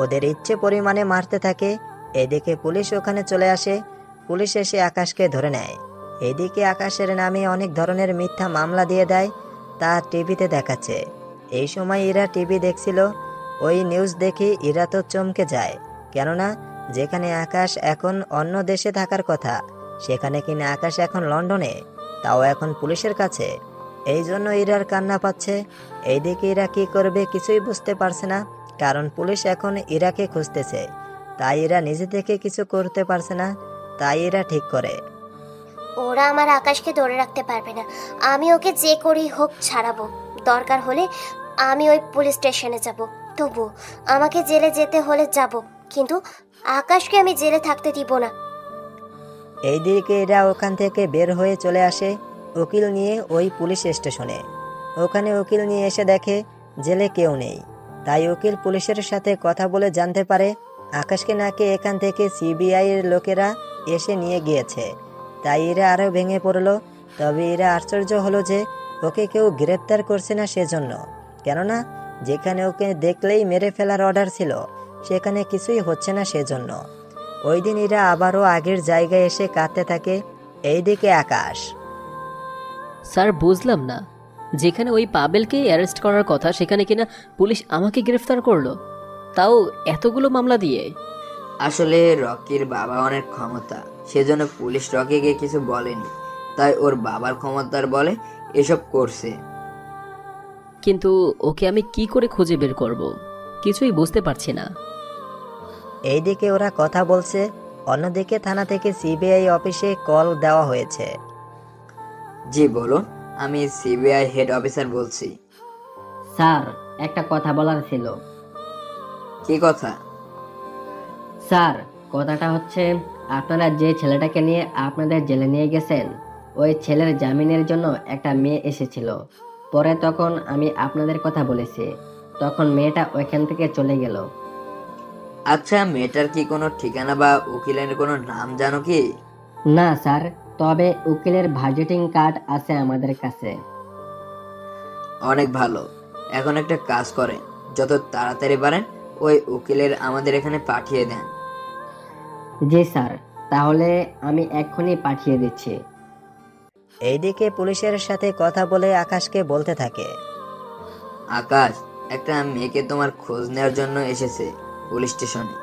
ওদের ইচ্ছে পরিমাণে মারতে থাকে। এদিকে পুলিশ ওখানে চলে আসে। পুলিশ এসে আকাশকে ধরে নেয়। এদিকে আকাশের নামে অনেক ধরনের মিথ্যা মামলা দিয়ে দেয়, তা টিভিতে দেখাচ্ছে। এই সময় ইরা টিভি দেখছিল। ওই নিউজ দেখে ইরা তো চমকে যায়, কেননা যেখানে আকাশ এখন অন্য দেশে থাকার কথা, সেখানে কিনা আকাশ এখন লন্ডনে, তাও এখন পুলিশের কাছে। এই জন্য ইরার কান্না পাচ্ছে। এইদিকে ইরা কি করবে কিছুই বুঝতে পারছে না, কারণ পুলিশ এখন ইরাকে খুঁজতেছে। তাই ইরা নিজে থেকে কিছু করতে পারছে না। তাই ইরা ঠিক করে, ওরা আমার আকাশকে ধরে রাখতে পারবে না, আমি ওকে যে করেই হোক ছাড়াবো। দরকার হলে আমি ওই পুলিশ স্টেশনে যাব, তবু আমাকে জেলে যেতে হলে যাব, কিন্তু আকাশকে আমি জেলে থাকতে দিব না। এইদিকে এরা ওখান থেকে বের হয়ে চলে আসে উকিল নিয়ে ওই পুলিশ স্টেশনে। ওখানে উকিল নিয়ে এসে দেখে জেলে কেউ নেই। তাই উকিল পুলিশের সাথে কথা বলে জানতে পারে আকাশকে নাকি এখান থেকে সিবিআই এর লোকেরা এসে নিয়ে গিয়েছে। তাই এরা আরও ভেঙে পড়লো। তবে এরা আশ্চর্য হলো যে ওকে কেউ গ্রেপ্তার করছে না সেজন্য, কেননা যেখানে ওকে দেখলেই মেরে ফেলার অর্ডার ছিল সেখানে কিছুই হচ্ছে না সেজন্য। ওই দিন এরা আবারও আগের জায়গায় এসে কাঁদতে থাকে। এইদিকে আকাশ, স্যার বুঝলাম না, যেখানে ওই পাবেলকে অ্যারেস্ট করার কথা সেখানে কিনা পুলিশ আমাকে গ্রেফতার করলো, তাও এতগুলো মামলা দিয়ে। আসলে রকির বাবা অনেক ক্ষমতা, সেজন্য পুলিশ রকিকে কিছু বলেনি, তাই ওর বাবার ক্ষমতার বলে এসব করছে। কিন্তু ওকে আমি কি করে খুঁজে বের করব, কিছুই বুঝতে পারছি না। এইদিকে ওরা কথা বলছে, অন্যদিকে থানা থেকে সিবিআই অফিসে কল দেওয়া হয়েছে। জি বলুন, আমি সিবিআই হেড অফিসার বলছি। স্যার, একটা কথা বলার ছিল। কি কথা? স্যার, কথাটা হচ্ছে আপনারা যে ছেলেটাকে নিয়ে আপনাদের জেলে নিয়ে গেছেন, ওই ছেলের জামিনের জন্য একটা মেয়ে এসেছিল। পরে তখন আমি আপনাদের কথা বলেছি, তখন মেয়েটা ওইখান থেকে চলে গেল। আচ্ছা, মেয়েটার কি কোনো ঠিকানা বা উকিলের কোনো নাম জানো কি? না স্যার, তবে উকিলের ভিজিটিং কার্ড আছে আমাদের কাছে। অনেক ভালো। এখন একটা কাজ করেন, যত তাড়াতাড়ি পারেন ওই উকিলের আমাদের এখানে পাঠিয়ে দেন। জি স্যার, তাহলে আমি এক্ষুনি পাঠিয়ে দিচ্ছি। এইদিকে পুলিশের সাথে কথা বলে আকাশকে বলতে থাকে, আকাশ, একটা মেয়েকে তোমার খোঁজ নেওয়ার জন্য এসেছে পুলিশ স্টেশনে।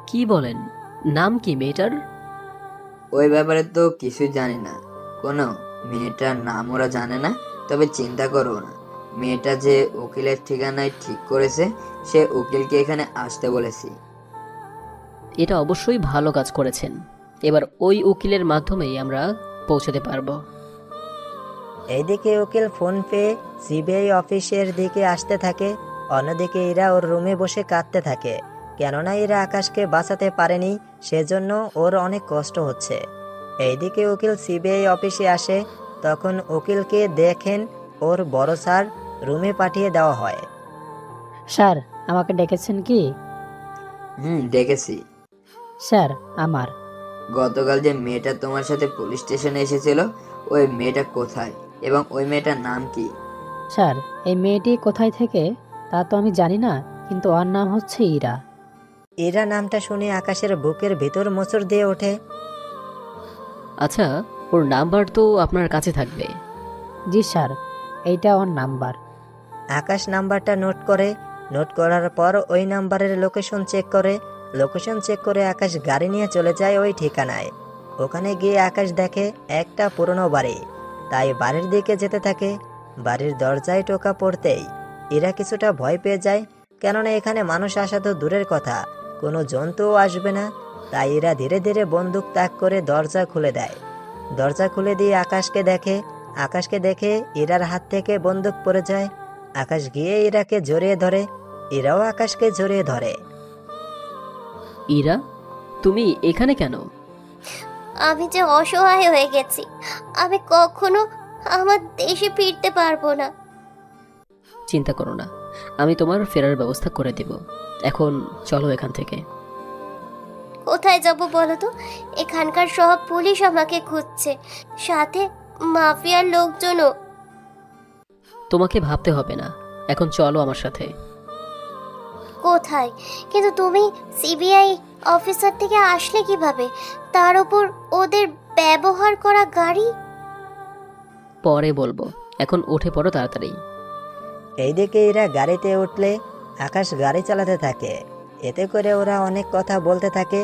কি বলেন? নাম কি মেয়েটার? ওই ব্যাপারে তো কিছুই জানি না, কোনো মেয়েটার নাম ওরা জানে না। তবে চিন্তা করো না, মেয়েটা যে উকিলের ঠিকানায় ঠিক করেছে, সে উকিলকে এখানে আসতে বলেছি। এটা অবশ্যই ভালো কাজ করেছেন। এবার ওই উকিলের মাধ্যমেই আমরা পৌঁছতে পারবো। এইদিকে উকিল ফোন পেয়ে সিবিআই অফিসের দিকে আসতে থাকে। অন্যদিকে এরা ওর রুমে বসে কাঁদতে থাকে, কেননা এরা আকাশকে বাঁচাতে পারেনি, সেজন্য ওর অনেক কষ্ট হচ্ছে। এইদিকে উকিল সিবিআই অফিসে আসে। তখন উকিলকে দেখেন ওর বড় স্যার রুমে পাঠিয়ে দেওয়া হয়। স্যার, আমাকে ডেকেছেন কি? দেখেছি। স্যার, আমার গতকাল যে মেয়েটা তোমার সাথে পুলিশ স্টেশনে এসেছিল, ওই মেয়েটা কোথায় এবং ওই মেয়েটার নাম কি? স্যার, এই মেয়েটি কোথায় থেকে তা তো আমি জানি না, কিন্তু ওর নাম হচ্ছে ইরা। ইরা নামটা শুনে আকাশের বুকের ভিতর মোচড় দিয়ে ওঠে। আচ্ছা, ওর নাম্বার তো আপনার কাছে থাকবে? জি স্যার, এইটা ওর নাম্বার। আকাশ নাম্বারটা নোট করে। নোট করার পর ওই নাম্বারের লোকেশন চেক করে লোকেশন চেক করে আকাশ গাড়ি নিয়ে চলে যায় ওই ঠিকানায়। ওখানে গিয়ে আকাশ দেখে একটা পুরনো বাড়ি, তাই বাড়ির দিকে যেতে থাকে। বাড়ির দরজায় টোকা পড়তেই এরা কিছুটা ভয় পেয়ে যায়, কেননা এখানে মানুষ আসা তো দূরের কথা, কোনো জন্তুও আসবে না। তাই এরা ধীরে ধীরে বন্দুক তাক করে দরজা খুলে দেয়। দরজা খুলে দিয়ে আকাশকে দেখে ইরার হাত থেকে বন্দুক পড়ে যায়। আকাশ গিয়ে ইরাকে জড়িয়ে ধরে, এরাও আকাশকে জড়িয়ে ধরে। ইরা, তুমি এখানে কেন? আমি যে অসহায় হয়ে গেছি, আমি কখনো আমার দেশে ফিরতে পারবো না। চিন্তা করো না, আমি তোমার ফেরার ব্যবস্থা করে দেব। এখন চলো এখান থেকে। কোথায় যাব বলো তো? এখানকার সব পুলিশ আমাকে খুঁজছে, সাথে মাফিয়ার লোকজনও। তোমাকে ভাবতে হবে না, এখন চলো আমার সাথে। কোথায়? কিন্তু তুমি সিবিআই অফিসার থেকে আসলে কিভাবে? তার উপর ওদের ব্যবহার করা গাড়ি। পরে বলবো, এখন উঠে পড়ো তাড়াতাড়ি। এইদিকে এরা গাড়িতে উঠলে আকাশ গাড়ি চালাতে থাকে। এতে করে ওরা অনেক কথা বলতে থাকে।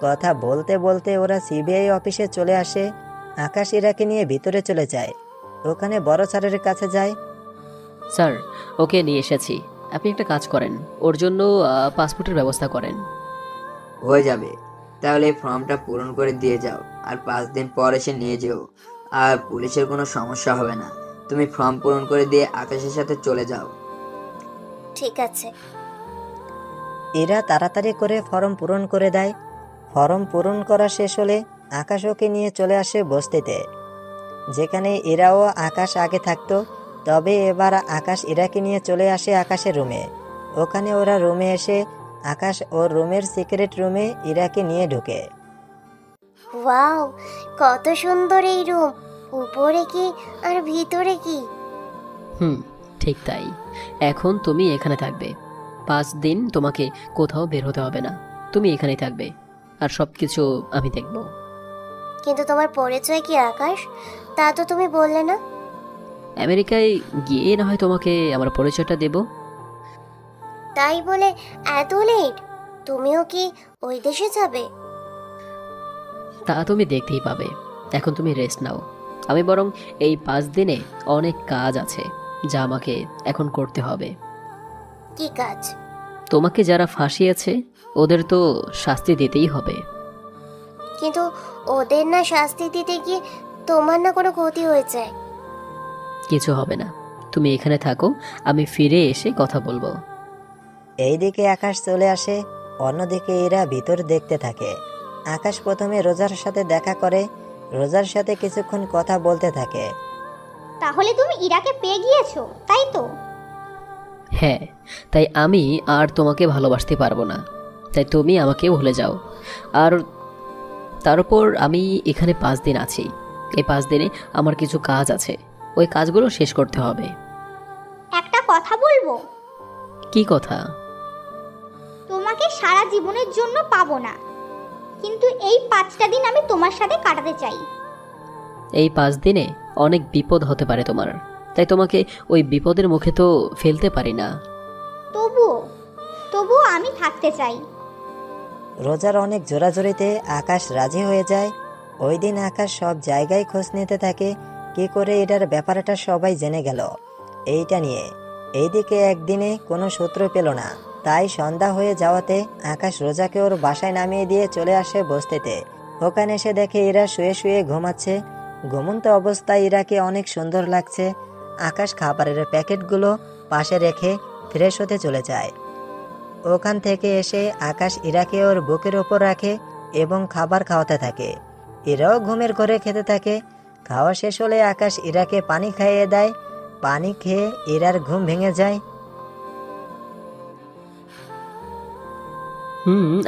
কথা বলতে বলতে ওরা সিবিআই অফিসে চলে আসে। আকাশ ইরাকে নিয়ে ভিতরে চলে যায়। ওখানে বড় স্যারের কাছে যায়। স্যার, ওকে নিয়ে এসেছি। আপনি একটা কাজ করেন, ওর জন্য পাসপোর্টের ব্যবস্থা করেন। হয়ে যাবে, তাহলে এই ফর্মটা পূরণ করে দিয়ে যাও, আর 5 দিন পর এসে নিয়ে যেও। আর পুলিশের কোনো সমস্যা হবে না। তুমি ফর্ম পূরণ করে দিয়ে আকাশের সাথে চলে যাও। ঠিক আছে। এরা তাড়াতাড়ি করে ফর্ম পূরণ করে দেয়। ফর্ম পূরণ করা শেষ হলে আকাশ ওকে নিয়ে চলে আসে বস্তিতে, যেখানে এরাও আকাশ আগে থাকতো। তবে এবার আকাশ ইরাকে নিয়ে চলে আসে আকাশের রুমে। ওখানে ওরা রুমে এসে আকাশ ওর রুমের সিক্রেট রুমে ইরাকে নিয়ে ঢুকে। ওয়াও, কত সুন্দর এই রুম! উপরে কি আর ভিতরে কি? ঠিক তাই। এখন তুমি এখানে থাকবে 5 দিন। তোমাকে কোথাও বের হতে হবে না, তুমি এখানেই থাকবে, আর সব কিছু আমি দেখব। কিন্তু তোমার পরিচয় কি আকাশ? তা তো তুমি বললে না। আমেরিকায় গিয়ে না হয় তোমাকে আমার পরিচয়টা দেব। তাই বলে এত লেট? তুমিও কি ওই দেশে যাবে? তা তুমি দেখতেই পাবে। এখন তুমি রেস্ট নাও। আমি বরং এই 5 দিনে অনেক কাজ আছে যা আমাকে এখন করতে হবে। কি কাজ? তোমাকে যারা ফাঁসিয়েছে ওদের তো শাস্তি দিতেই হবে। কিন্তু ওদের না শাস্তি দিতে গিয়ে তোমার না কোনো ক্ষতি হয়ে যায়? কিছু হবে না, তুমি এখানে থাকো, আমি ফিরে এসে কথা বলবো। এইদিকে আকাশ চলে আসে। অন্যদিকে এরা ভিতর দেখতে থাকে। আকাশ প্রথমে রোজার সাথে দেখা করে, রোজার সাথে কিছুক্ষণ কথা বলতে থাকে। তাহলে তুমি ইরাকে পেয়ে গিয়েছো, তাই তো? হ্যাঁ, তাই আমি আর তোমাকে ভালোবাসতে পারবো না, তাই তুমি আমাকে ভুলে যাও। আর তার উপর আমি এখানে 5 দিন আছি। এই 5 দিনে আমার কিছু কাজ আছে, ওই কাজগুলো শেষ করতে হবে। একটা কথা বলবো? কি কথা? তোমাকে সারা জীবনের জন্য পাবো না, কিন্তু এই 5টা দিন আমি তোমার সাথে কাটাতে চাই। এই 5 দিনে অনেক বিপদ হতে পারে তোমার, তাই তোমাকে ওই বিপদের মুখে তো ফেলতে পারি না। তবুও আমি থাকতে চাই। রোজার অনেক জোরাজোরিতে আকাশ রাজি হয়ে যায়। ওই দিন আকাশ সব জায়গায় খোঁজ নিতে থাকে, কি করে এটার ব্যাপারটা সবাই জেনে গেল এইটা নিয়ে। এইদিকে একদিনে কোনো সূত্র পেল না, তাই সন্ধ্যা হয়ে যাওয়াতে আকাশ রোজাকে ওর বাসায় নামিয়ে দিয়ে চলে আসে বস্তিতে। ওখানে এসে দেখে এরা শুয়ে শুয়ে ঘুমাচ্ছে। ঘুমন্ত অবস্থায় ইরাকে অনেক সুন্দর লাগছে। আকাশ খাবারের প্যাকেটগুলো পাশে রেখে ফ্রেশ হতে চলে যায়। ওখান থেকে এসে আকাশ ইরাকে ওর বুকের ওপর রাখে এবং খাবার খাওয়াতে থাকে। এরাও ঘুমের ঘরে খেতে থাকে। খাওয়া শেষ হলে আকাশ ইরাকে পানি খাইয়ে দেয়। পানি খেয়ে ইরার ঘুম ভেঙে যায়।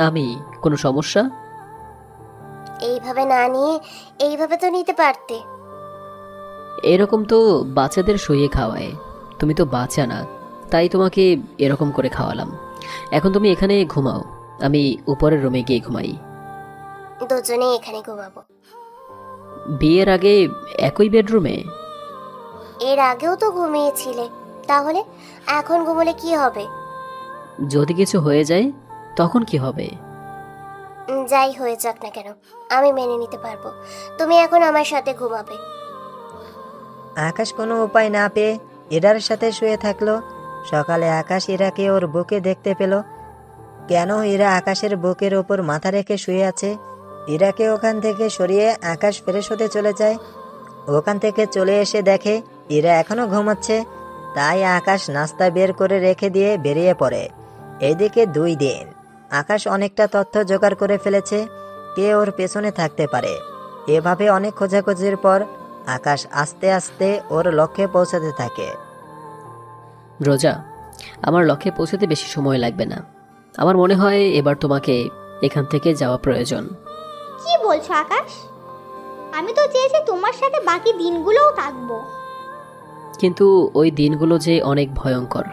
আমি কোনো সমস্যা? এইভাবে না নিয়ে এইভাবে তো নিতে পারতে। এরকম তো বাচ্চাদের শুয়ে খাওয়ায়, তুমি তো বাচ্চা না, তাই তোমাকে এরকম করে খাওয়ালাম। এখন তুমি এখানে ঘুমাও, আমি উপরের রুমে গিয়ে ঘুমাই। দুজনেই এখানে ঘুমাবো। বিয়ের আগে একই বেডরুমে? এর আগেও তো ঘুমিয়েছিলে, তাহলে এখন ঘুমোলে কি হবে? যদি কিছু হয়ে যায় তখন কি হবে? যাই হয়ে যাক না কেন, আমি মেনে নিতে পারবো। তুমি এখন আমার সাথে ঘুমাবে। আকাশ কোনো উপায় না পেয়ে ইরার সাথে শুয়ে থাকলো। সকালে আকাশ ইরাকে ওর বুকে দেখতে পেল। কেন ইরা আকাশের বুকের ওপর মাথা রেখে শুয়ে আছে? ইরাকে ওখান থেকে সরিয়ে আকাশ ফ্রেশ হতে চলে যায়। ওখান থেকে চলে এসে দেখে ইরা এখনো ঘুমাচ্ছে। তাই আকাশ নাস্তা বের করে রেখে দিয়ে বেরিয়ে পড়ে। এইদিকে 2 দিন আকাশ অনেকটা তথ্য জোগাড় করে ফেলেছে কে ওর পেছনে থাকতে পারে। এভাবে অনেক খোঁজাখুঁজির পর আকাশ আস্তে আস্তে ওর লক্ষ্যে পৌঁছাতে থাকে। রোজা, আমার লক্ষ্যে পৌঁছতে বেশি সময় লাগবে না। আমার মনে হয় এবার তোমাকে এখান থেকে যাওয়া প্রয়োজন। কি বলছো আকাশ? আমি তো চেয়েছি তোমার সাথে বাকি দিনগুলোও থাকবো। কিন্তু ওই দিনগুলো যে অনেক ভয়ঙ্কর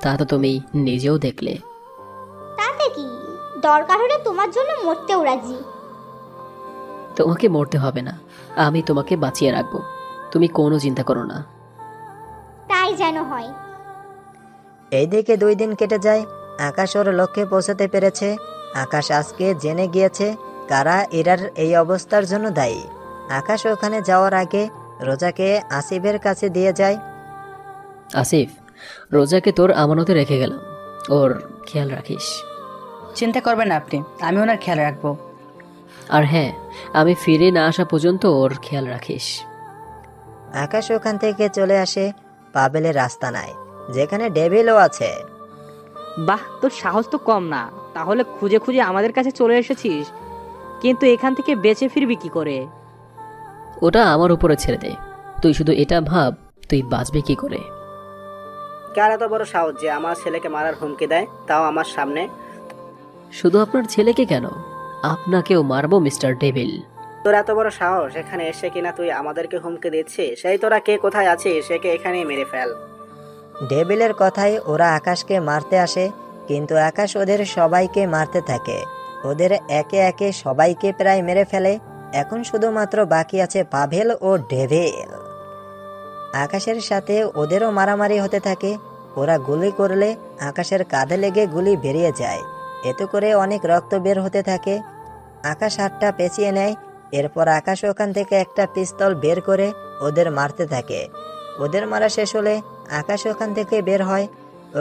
তা তো তুমি নিজেও দেখলে। তাতে কি, দরকার হলে তোমার জন্য মরতেও রাজি। তোমাকে মরতে হবে না, আমি তোমাকে বাঁচিয়ে রাখবো। তুমি কোনো চিন্তা করো না। তাই যেন হয়। এইদিকে 2 দিন কেটে যায়। আকাশ ওর লক্ষ্যে পৌঁছাতে পেরেছে। আকাশ আজকে জেনে গিয়েছে কারা ইরার এই অবস্থার জন্য দায়ী। আকাশ ওখানে যাওয়ার আগে রোজাকে আসিফের কাছে দিয়ে যায়। আসিফ, রোজাকে তোর আমানতে রেখে গেলাম, ওর খেয়াল রাখিস। চিন্তা করবেন না আপনি, আমি ওনার খেয়াল রাখবো। আর হ্যাঁ, আমি ফিরে না আসা পর্যন্ত ওর খেয়াল রাখিস। আকাশ ওখান থেকে চলে আসে পাবেলের আস্তানায়, যেখানে ডেভিলও আছে। বাহ, তোর সাহস তো কম না। তাহলে খুঁজে খুঁজে আমাদের কাছে চলে এসেছিস, কিন্তু এখান থেকে বেঁচে ফিরবি কি করে? ওটা আমার উপরে ছেড়ে দে। তুই শুধু এটা ভাব, তুই বাঁচবি কি করে। কার এত বড় সাহস যে আমার ছেলেকে মারার হুমকি দেয়, তাও আমার সামনে? শুধু আপনার ছেলেকে কেন, আপনাকেও মারবো মিস্টার ডেভিল। তোর এত বড় সাহস এখানে এসে কিনা তুই আমাদেরকে হুমকি দিচ্ছিস? সেই তোরা কে কোথায় আছিস সেকে এখানেই মেরে ফেল। ডেভিলের কথায় ওরা আকাশকে মারতে আসে, কিন্তু আকাশ ওদের সবাইকে মারতে থাকে। ওদের একে একে সবাইকে প্রায় মেরে ফেলে। এখন শুধুমাত্র বাকি আছে পাভেল ও ডেভিল। আকাশের সাথে ওদেরও মারামারি হতে থাকে। ওরা গুলি করলে আকাশের কাঁধে লেগে গুলি বেরিয়ে যায়। এতে করে অনেক রক্ত বের হতে থাকে। আকাশ হাতটা পেঁচিয়ে নেয়। এরপর আকাশ ওখান থেকে একটা পিস্তল বের করে ওদের মারতে থাকে। ওদের মারা শেষ হলে আকাশ ওখান থেকে বের হয়।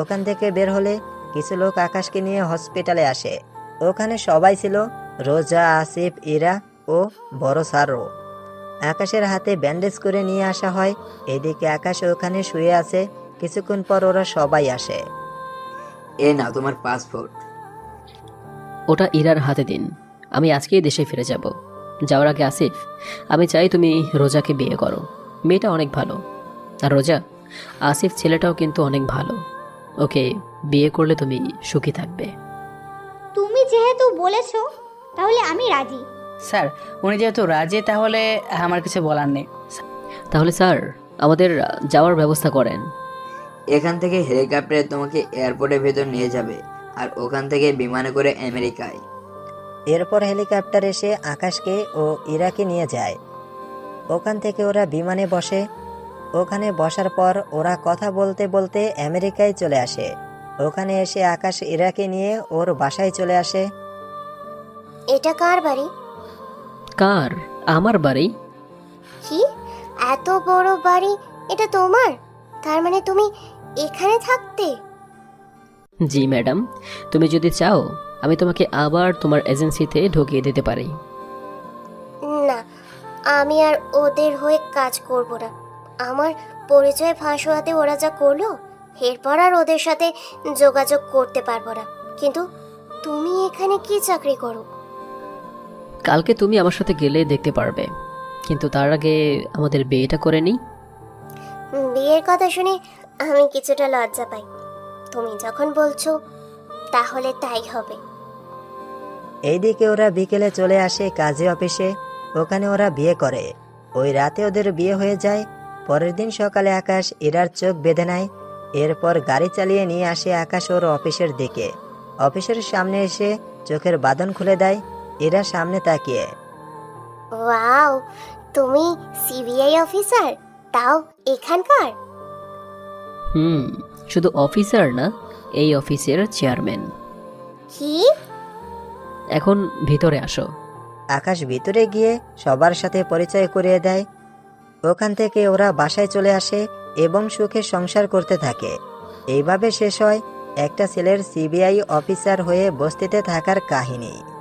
ওখান থেকে বের হলে কিছু লোক আকাশকে নিয়ে হসপিটালে আসে। ওখানে সবাই ছিল, রোজা, আসিফ, ইরা ও বড় সারও। আকাশের হাতে ব্যান্ডেজ করে নিয়ে আসা হয়। এদিকে আকাশ ওখানে শুয়ে আছে। কিছুক্ষণ পর ওরা সবাই আসে। এ নাও তোমার পাসপোর্ট। ওটা ইরার হাতে দিন, আমি আজকেই দেশে ফিরে যাব। যাওয়ার আগে আসিফ, আমি চাই তুমি রোজাকে বিয়ে করো। মেয়েটা অনেক ভালো। আর রোজা, আসিফ ছেলেটাও কিন্তু অনেক ভালো। ওকে বিয়ে করলে তুমি সুখী থাকবে। তুমি যেহেতু বলেছো তাহলে আমি রাজি। স্যার, উনি যেহেতু রাজি তাহলে আমার কিছু বলার নেই। তাহলে স্যার, আমাদের যাওয়ার ব্যবস্থা করেন। এখান থেকে হেলিকপ্টারে তোমাকে এয়ারপোর্টের ভেতর নিয়ে যাবে, আর ওখান থেকে বিমানে করে আমেরিকায়। এরপর হেলিকপ্টার এসে আকাশকে ও ইরাকে নিয়ে যায়। ওখান থেকে ওরা বিমানে বসে। ওখানে বসার পর ওরা কথা বলতে বলতে আমেরিকায় চলে আসে। ওখানে এসে আকাশ ইরাকে নিয়ে ওর বাসায় চলে আসে। এটা কার বাড়ি? কার? আমার বাড়ি। কি এত বড় বাড়ি এটা তোমার? তার মানে তুমি এখানে থাকতে? জি ম্যাডাম, তুমি যদি চাও আমি তোমাকে আবার তোমার এজেন্সিতে ঢুকিয়ে দিতে পারি। না, আমি আর ওদের হয়ে কাজ করব না। আমার পরিচয় ফাঁস হওয়াতে ওরা যা করলো, এরপর আর ওদের সাথে যোগাযোগ করতে পারবো না। কিন্তু তুমি এখানে কি চাকরি করো? কালকে তুমি আমার সাথে গেলে দেখতে পারবে, কিন্তু তার আগে আমাদের বিয়েটা করে নিই। বিয়ের কথা শুনে আমি কিছুটা লজ্জা পাই। তুমি যখন বলছো তাহলে তাই হবে। এইদিকে ওরা বিকেলে চলে আসে কাজী অফিসে। ওখানে ওরা বিয়ে করে। ওই রাতে ওদের বিয়ে হয়ে যায়। পরের দিন সকালে আকাশ ইরার চোখ বেঁধে নেয়। এরপর গাড়ি চালিয়ে নিয়ে আসে আকাশ ওর অফিসের দিকে। অফিসের সামনে এসে চোখের বাঁধন খুলে দেয় ইরা সামনে তাকিয়ে। ওয়াও, তুমি সিবিআই অফিসার, তাও এখানকার? শুধু অফিসার না, এই অফিসের চেয়ারম্যান। কি? এখন ভিতরে আসো। আকাশ ভিতরে গিয়ে সবার সাথে পরিচয় করিয়ে দেয়। ওখান থেকে ওরা বাসায় চলে আসে এবং সুখে সংসার করতে থাকে। এইভাবে শেষ হয় একটা ছেলের সিবিআই অফিসার হয়ে বস্তিতে থাকার কাহিনী।